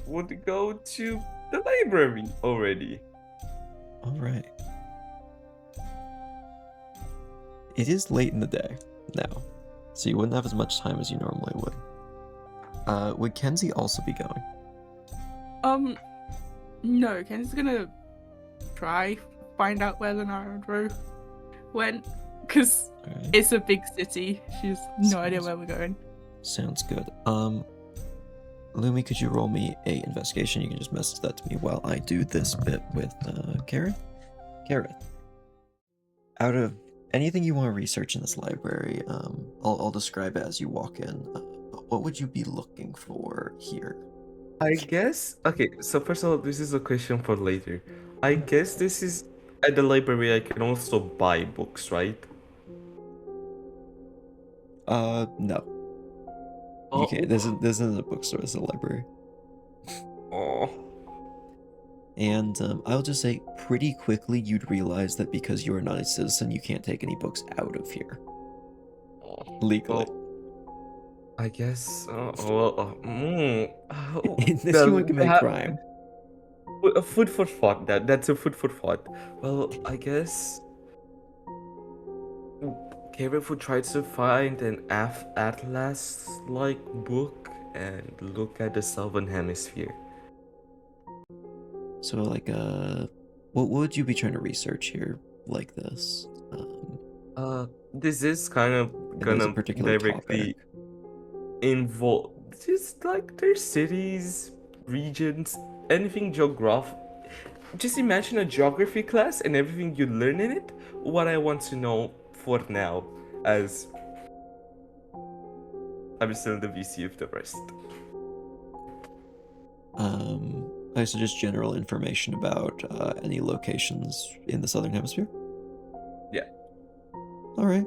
would go to the library already. Alright. It is late in the day now, so you wouldn't have as much time as you normally would. Would Kenzie also be going? No, Ken's gonna try find out where Leinara went, because Alright, it's a big city. She has no idea where we're going. sounds good. Lumi, could you roll me a investigation? You can just message that to me while I do this bit with Kaerith. Kaerith, out of anything you want to research in this library, I'll describe it as you walk in. But what would you be looking for here? I guess. Okay, so first of all, this is a question for later. I guess this is at the library. I can also buy books, right? No. You can't. This isn't a bookstore. It's a library. Oh. And I'll just say, pretty quickly, you'd realize that because you are not a citizen, you can't take any books out of here legally. I guess. Unless well, you want to commit a crime. a food for thought. That's a food for thought. Well, I guess. Kaerith would try to find an atlas-like book and look at the southern hemisphere. So, like, what would you be trying to research here, like this? This is kind of There's a gonna particular directly topic. involve just like their cities, regions, anything just imagine a geography class and everything you learn in it. What I want to know for now, as I'm still the VC of the rest. So just general information about any locations in the southern hemisphere? Yeah. Alright.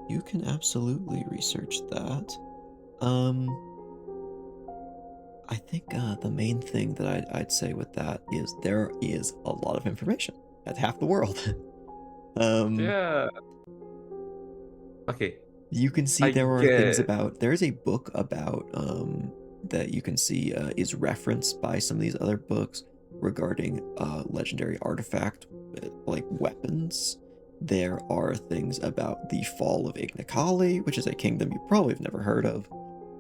You can absolutely research that. I think the main thing that I'd say with that is there is a lot of information. That's half the world. Yeah. Okay. You can see there are things about. There is a book about that you can see is referenced by some of these other books regarding legendary artifact like weapons. There are things about the fall of Ignikali, which is a kingdom you probably have never heard of.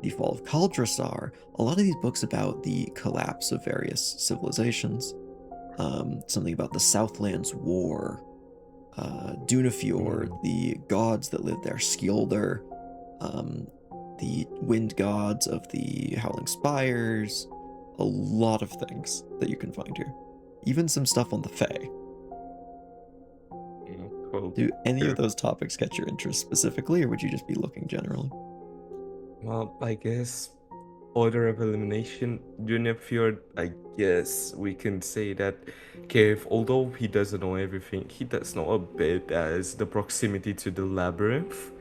The fall of Kaldrasar. A lot of these books about the collapse of various civilizations. Something about the Southlands War. Dunafjord, the gods that live there, Skjolder, the wind gods of the Howling Spires, a lot of things that you can find here. Even some stuff on the Fae. Cool. Do any of those topics catch your interest specifically, or would you just be looking generally? Well, I guess order of elimination, Dunafjord, I guess we can say that Kaerith, although he doesn't know everything, he does know a bit as the proximity to the labyrinth.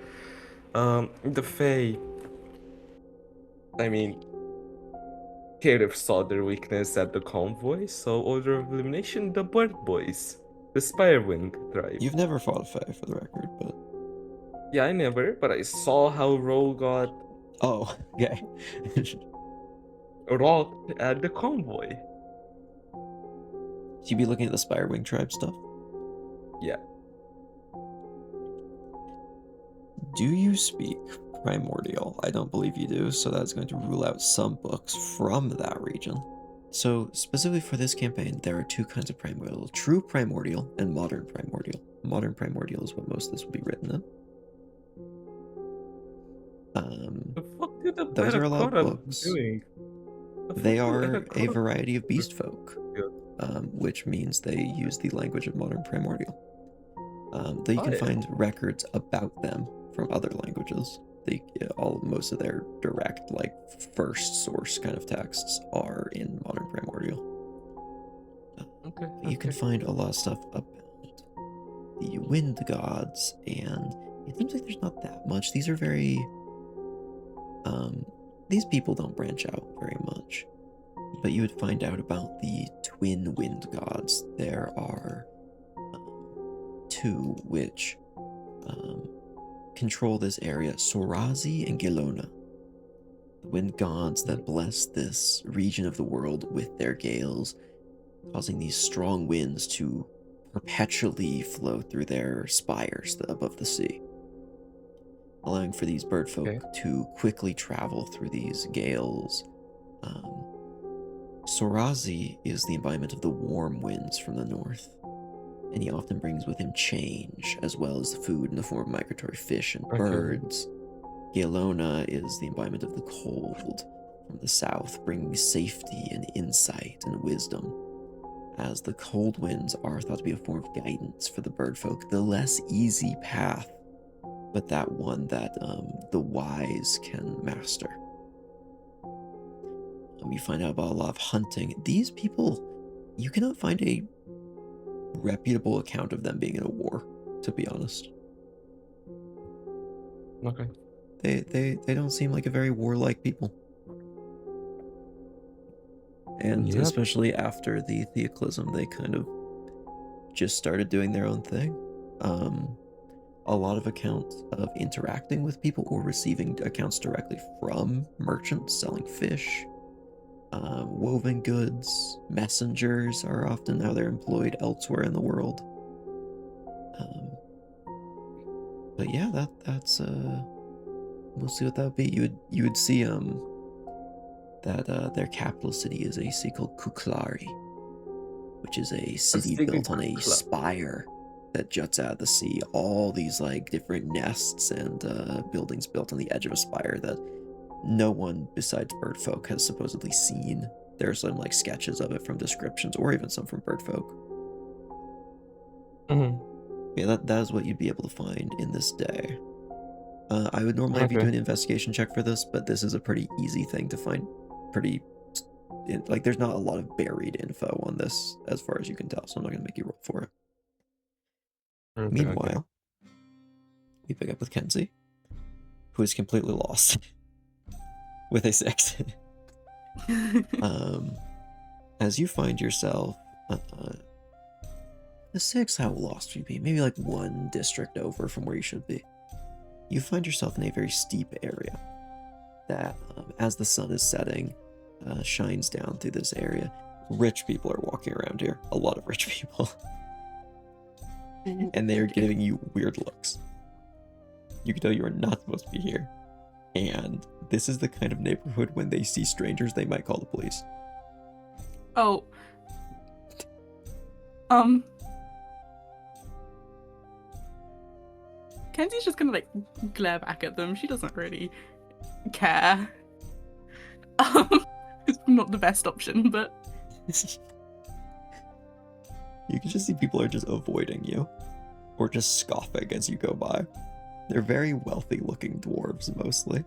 The Fae, I mean, Kaerith saw their weakness at the convoy, so order of elimination, the Bird Boys, the Spirewing tribe. You've never fought a Fae, for the record, but... Yeah, I never, but I saw how Ro got Oh, okay. rocked at the convoy. So you'd be looking at the Spirewing tribe stuff? Yeah. Do you speak Primordial? I don't believe you do, so that's going to rule out some books from that region. So, specifically for this campaign, there are two kinds of Primordial. True Primordial and Modern Primordial. Modern Primordial is what most of this will be written in. The fuck did the Those are a lot of Metacora books. doing? They fuck are did a Metacora variety of beast folk, Yeah. which means they use the language of Modern Primordial. Though you can yeah. find records about them from other languages. Most of their direct, like, first source kind of texts are in Modern Primordial. Okay. You can find a lot of stuff about the wind gods, and it seems like there's not that much. These are very... these people don't branch out very much. But you would find out about the twin wind gods. There are two which control this area, Sorazi and Gelona. The wind gods that bless this region of the world with their gales, causing these strong winds to perpetually flow through their spires above the sea, allowing for these bird folk to quickly travel through these gales, Sorazi is the embodiment of the warm winds from the north, and he often brings with him change, as well as food in the form of migratory fish and Okay. birds. Galona is the embodiment of the cold from the south, bringing safety and insight and wisdom, as the cold winds are thought to be a form of guidance for the birdfolk, the less easy path, but that one that the wise can master. You find out about a lot of hunting. These people, you cannot find a reputable account of them being in a war, to be honest. Okay. They don't seem like a very warlike people. And Yep. especially after the Theoclism, they kind of just started doing their own thing. A lot of accounts of interacting with people or receiving accounts directly from merchants selling fish, woven goods, messengers are often how they're employed elsewhere in the world. But yeah, that's we'll see what that would be. You would see that their capital city is a city called Kuklari, which is a city city built on a Kukla- spire that juts out of the sea. All these like different nests and buildings built on the edge of a spire that no one besides birdfolk has supposedly seen. There's some like sketches of it from descriptions, or even some from birdfolk. Yeah, that is what you'd be able to find in this day. I would normally be Okay. doing an investigation check for this, but this is a pretty easy thing to find. Like, there's not a lot of buried info on this, as far as you can tell, so I'm not going to make you roll for it. Okay, Meanwhile, we pick up with Kenzie, who is completely lost, with a 6. As you find yourself, a 6, how lost would you be? Maybe like 1 district over from where you should be. You find yourself in a very steep area that, as the sun is setting, shines down through this area. Rich people are walking around here. A lot of rich people. And they are giving you weird looks. You can tell you are not supposed to be here. And this is the kind of neighborhood when they see strangers, they might call the police. Oh. Kenzie's just gonna like glare back at them. She doesn't really care. It's not the best option, but You can just see people are just avoiding you, or just scoffing as you go by. They're very wealthy looking dwarves, mostly.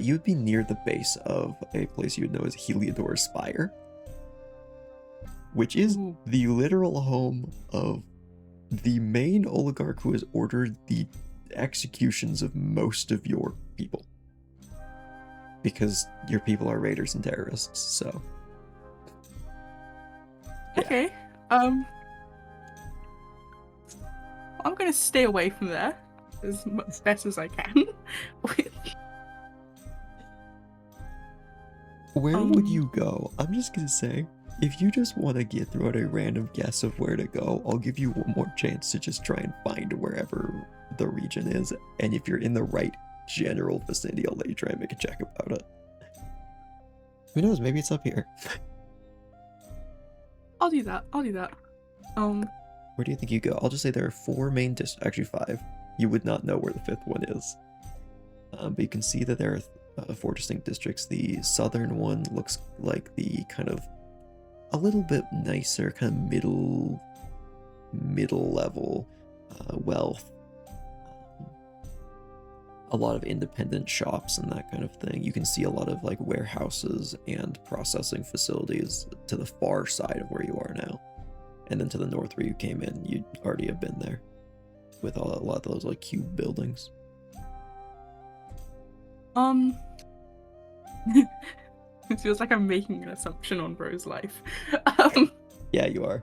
You would be near the base of a place you would know as Heliodor's Spire, which is Ooh. the literal home of the main oligarch who has ordered the executions of most of your people. Because your people are raiders and terrorists, so. Yeah. okay. I'm gonna stay away from there as best as I can. Where would you go? I'm just gonna say, if you just want to throw out a random guess of where to go, I'll give you one more chance to just try and find wherever the region is. And if you're in the right general vicinity, I'll let you try and make a check about it. Who knows? Maybe it's up here. I'll do that. Where do you think you go? I'll just say there are 4 main districts, actually 5. You would not know where the 5th one is. But you can see that there are 4 distinct districts. The southern one looks like the kind of a little bit nicer, kind of middle level wealth. A lot of independent shops and that kind of thing. You can see a lot of like warehouses and processing facilities to the far side of where you are now. And then to the north where you came in, you'd already have been there with a lot of those like cube buildings. It feels like I'm making an assumption on Bro's life. Yeah, you are.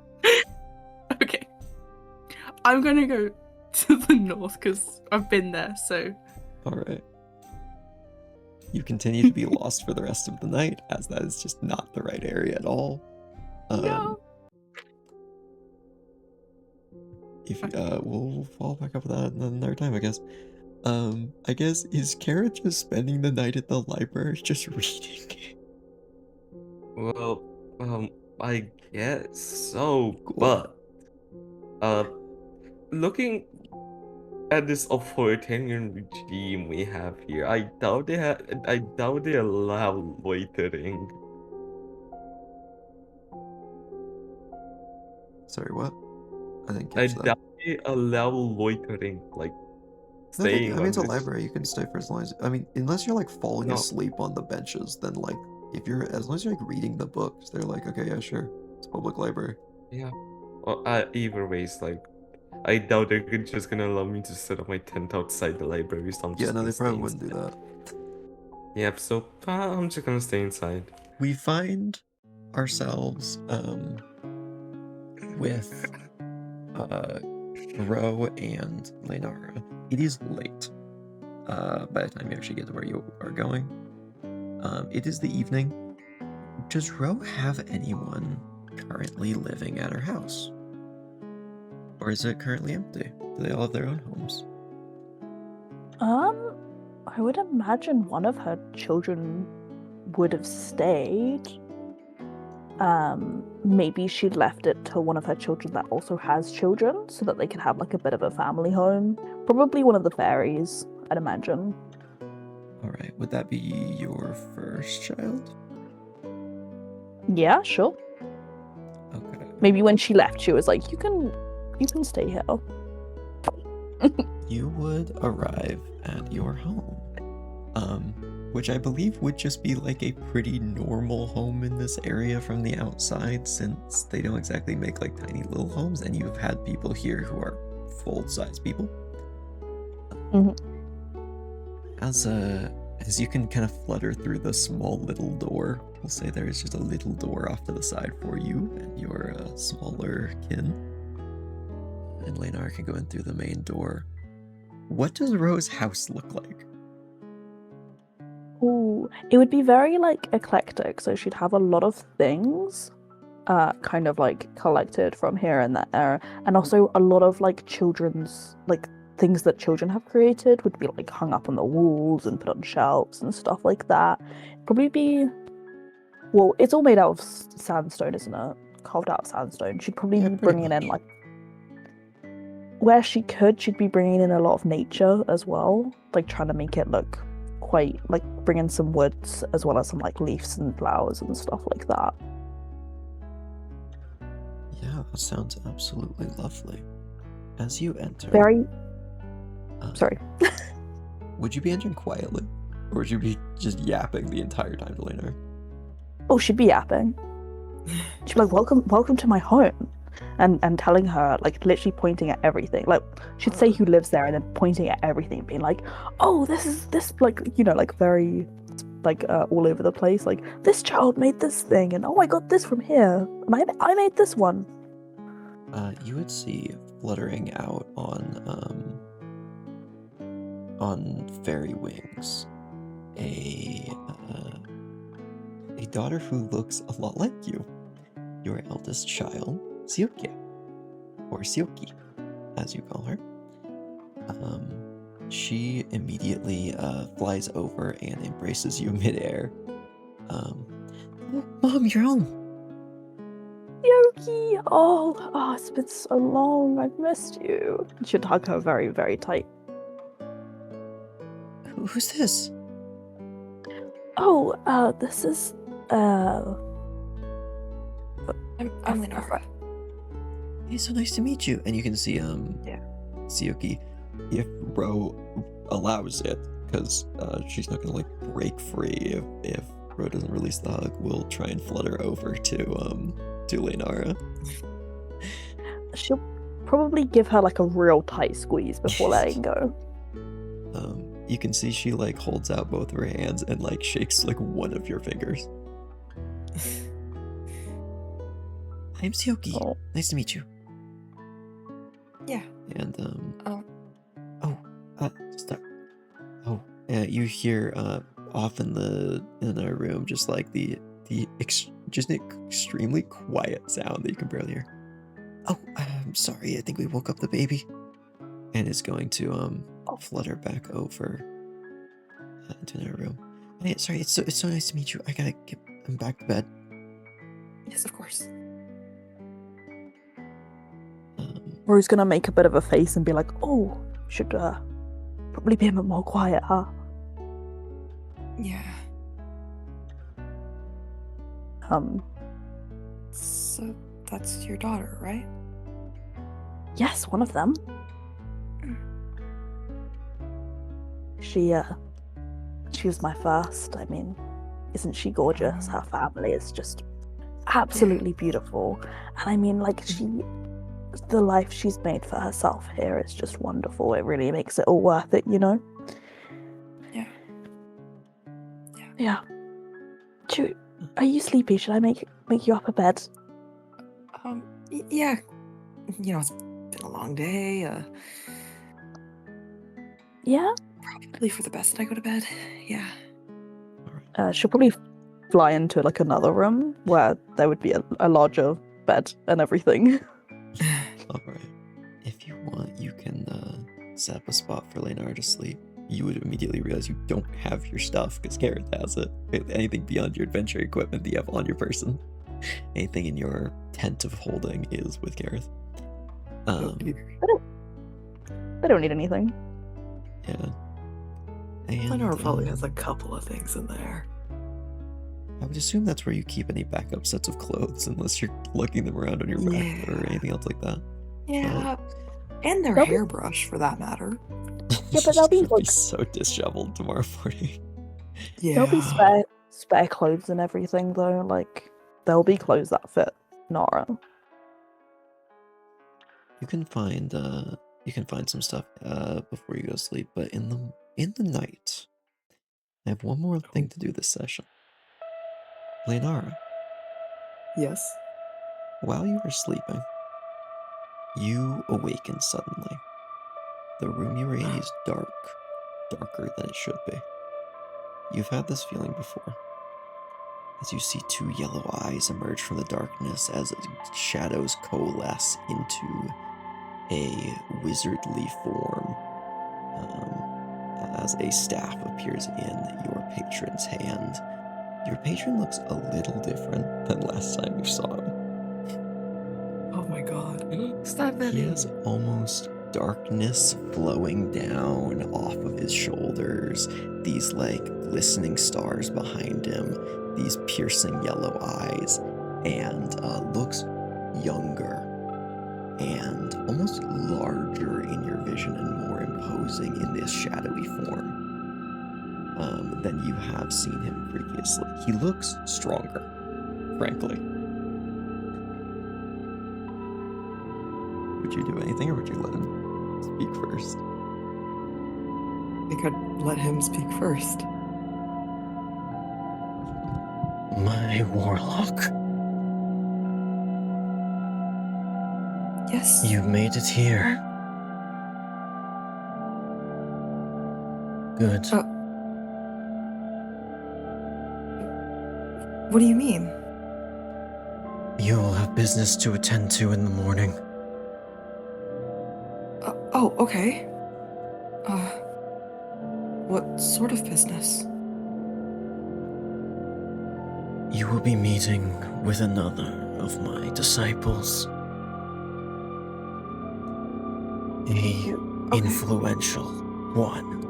Okay. I'm gonna go to the north because I've been there, so. Alright. You continue to be lost for the rest of the night, as that is just not the right area at all. No. If we'll follow back up with that another time, I guess. I guess, is Kaerith just spending the night at the library just reading? Well, I guess so, Cool. but looking at this authoritarian regime we have here, I doubt they allow loitering. Sorry, what? I didn't I catch that. doubt they allow loitering, like No, I staying mean, on it's a this. library. You can stay for as long as. I mean, unless you're like falling No. asleep on the benches, then like, if you're as long as you're like reading the books, they're like, okay, yeah, sure, it's a public library. Yeah. Well, either ways, like, I doubt they're just gonna allow me to set up my tent outside the library, so I'm Yeah, just no, gonna they probably stay wouldn't do inside. that. Yep, so I'm just gonna stay inside. We find ourselves with Ro and Leinara. It is late. By the time you actually get to where you are going. It is the evening. Does Ro have anyone currently living at her house? Or is it currently empty? Do they all have their own homes? I would imagine one of her children would have stayed. Maybe she left it to one of her children that also has children so that they can have like a bit of a family home. Probably one of the fairies, I'd imagine. Alright, would that be your first child? Yeah, sure. Okay. Maybe when she left, she was like, "You can stay here." You would arrive at your home. Which I believe would just be like a pretty normal home in this area from the outside, since they don't exactly make like tiny little homes, and you've had people here who are full-size people. Mhm. As you can kind of flutter through the small little door, we'll say there is just a little door off to the side for you and your smaller kin. And Leinara can go in through the main door. What does Ro's house look like? Ooh, it would be very like eclectic. So she'd have a lot of things, kind of like collected from here and there, and also a lot of like children's like things that children have created would be like hung up on the walls and put on shelves and stuff like that. Probably be, well, it's all made out of sandstone, isn't it? Carved out of sandstone. She'd probably Yeah, be pretty bringing much. in like, where she could, she'd be bringing in a lot of nature as well, like trying to make it look quite like bring in some woods as well as some like leaves and flowers and stuff like that. Yeah, that sounds absolutely lovely. As you enter, Very sorry. would you be entering quietly, or would you be just yapping the entire time to Leinara? Oh, she'd be yapping. She'd be like, welcome to my home. And telling her, like literally pointing at everything. Like she'd say who lives there and then pointing at everything, being like, "Oh, this like, you know, like very like all over the place. Like this child made this thing, and oh, I got this from here, and I made this one." You would see fluttering out on fairy wings a daughter who looks a lot like you, your eldest child, Sioki, or Sioki, as you call her. She immediately flies over and embraces you midair. Oh, Mom, you're home. Yoki, oh, it's been so long. I've missed you. She'd hug her very, very tight. Who's this? Oh, this is I'm Leinara. Hey, so nice to meet you. And you can see Sioki, if Ro allows it, because she's not gonna like break free if Ro doesn't release the hug, will try and flutter over to Leinara. She'll probably give her like a real tight squeeze before letting go. You can see she like holds out both of her hands and like shakes like one of your fingers. I'm Sioki. Oh. Nice to meet you. Yeah. And you hear off in our room just like the just an extremely quiet sound that you can barely hear. Oh, I'm sorry. I think we woke up the baby. And is going to flutter back over into their room. Hey, sorry, it's so nice to meet you. I gotta get back to bed. Yes, of course. Rue's gonna make a bit of a face and be like, "Oh, should probably be a bit more quiet, huh?" Yeah. So that's your daughter, right? Yes, one of them. She was my first. I mean, isn't she gorgeous? Her family is just absolutely beautiful. And I mean, like, the life she's made for herself here is just wonderful. It really makes it all worth it, you know? Yeah. Yeah. Are you sleepy? Should I make you up a bed? Yeah. You know, it's been a long day. Yeah? Probably for the best that I go to bed. Yeah. She'll probably fly into like another room where there would be a larger bed and everything. Alright. If you want, you can set up a spot for Leinara to sleep. You would immediately realize you don't have your stuff because Kaerith has it. Anything beyond your adventure equipment that you have on your person. Anything in your tent of holding is with Kaerith. They don't need anything. Yeah. And, Leinara probably has a couple of things in there. I would assume that's where you keep any backup sets of clothes, unless you're lugging them around on your back or anything else like that. Yeah. And their hairbrush, for that matter. Yeah, but they'll be You'll like so disheveled tomorrow morning. Yeah. there'll be spare clothes and everything though. Like there'll be clothes that fit Nara. You can find some stuff before you go to sleep, but in the night, I have one more thing to do this session. Leinara, Yes. while you were sleeping, you awaken suddenly. The room you were in is darker than it should be. You've had this feeling before. As you see two yellow eyes emerge from the darkness as shadows coalesce into a wizardly form, as a staff appears in your patron's hand. Your patron looks a little different than last time you saw him. Oh my god. Stop that. He has almost darkness flowing down off of his shoulders, these like glistening stars behind him, these piercing yellow eyes, and looks younger and almost larger in your vision and more imposing in this shadowy form than you have seen him previously. He looks stronger, frankly. Would you do anything, or would you let him speak first? I think I'd let him speak first. My warlock, Yes. you made it here. Good. What do you mean? You will have business to attend to in the morning. Oh, okay. What sort of business? You will be meeting with another of my disciples. A influential one.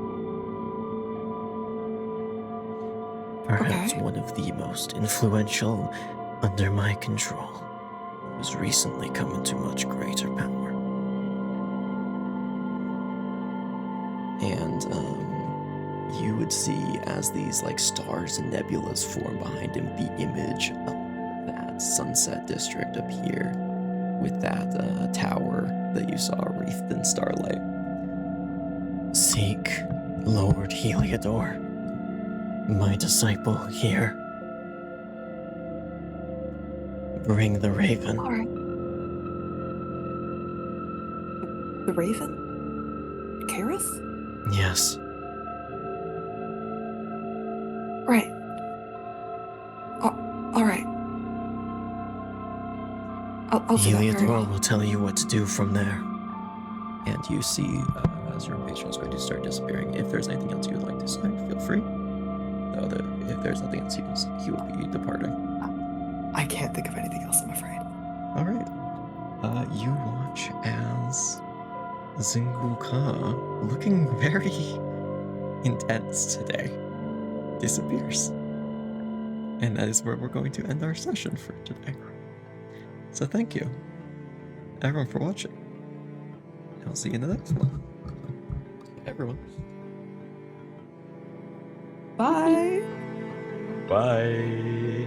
Perhaps one of the most influential under my control, who's recently come into much greater power. And you would see as these like stars and nebulas form behind him, the image of that sunset district appear with that tower that you saw wreathed in starlight. Seek Lord Heliodor, my disciple here. Bring the raven. All right. The raven? Kaerith? Yes. Right. All right. I'll do that. Very Heliodor well. will tell you what to do from there. And you see, as your patron is going to start disappearing, if there's anything else you would like to say, feel free. Though if there's nothing else, he will be departing. I can't think of anything else, I'm afraid. All right. You watch as Zinguka, looking very intense today, disappears. And that is where we're going to end our session for today. So thank you, everyone, for watching. I'll see you in the next one. Bye, everyone. Bye. Bye.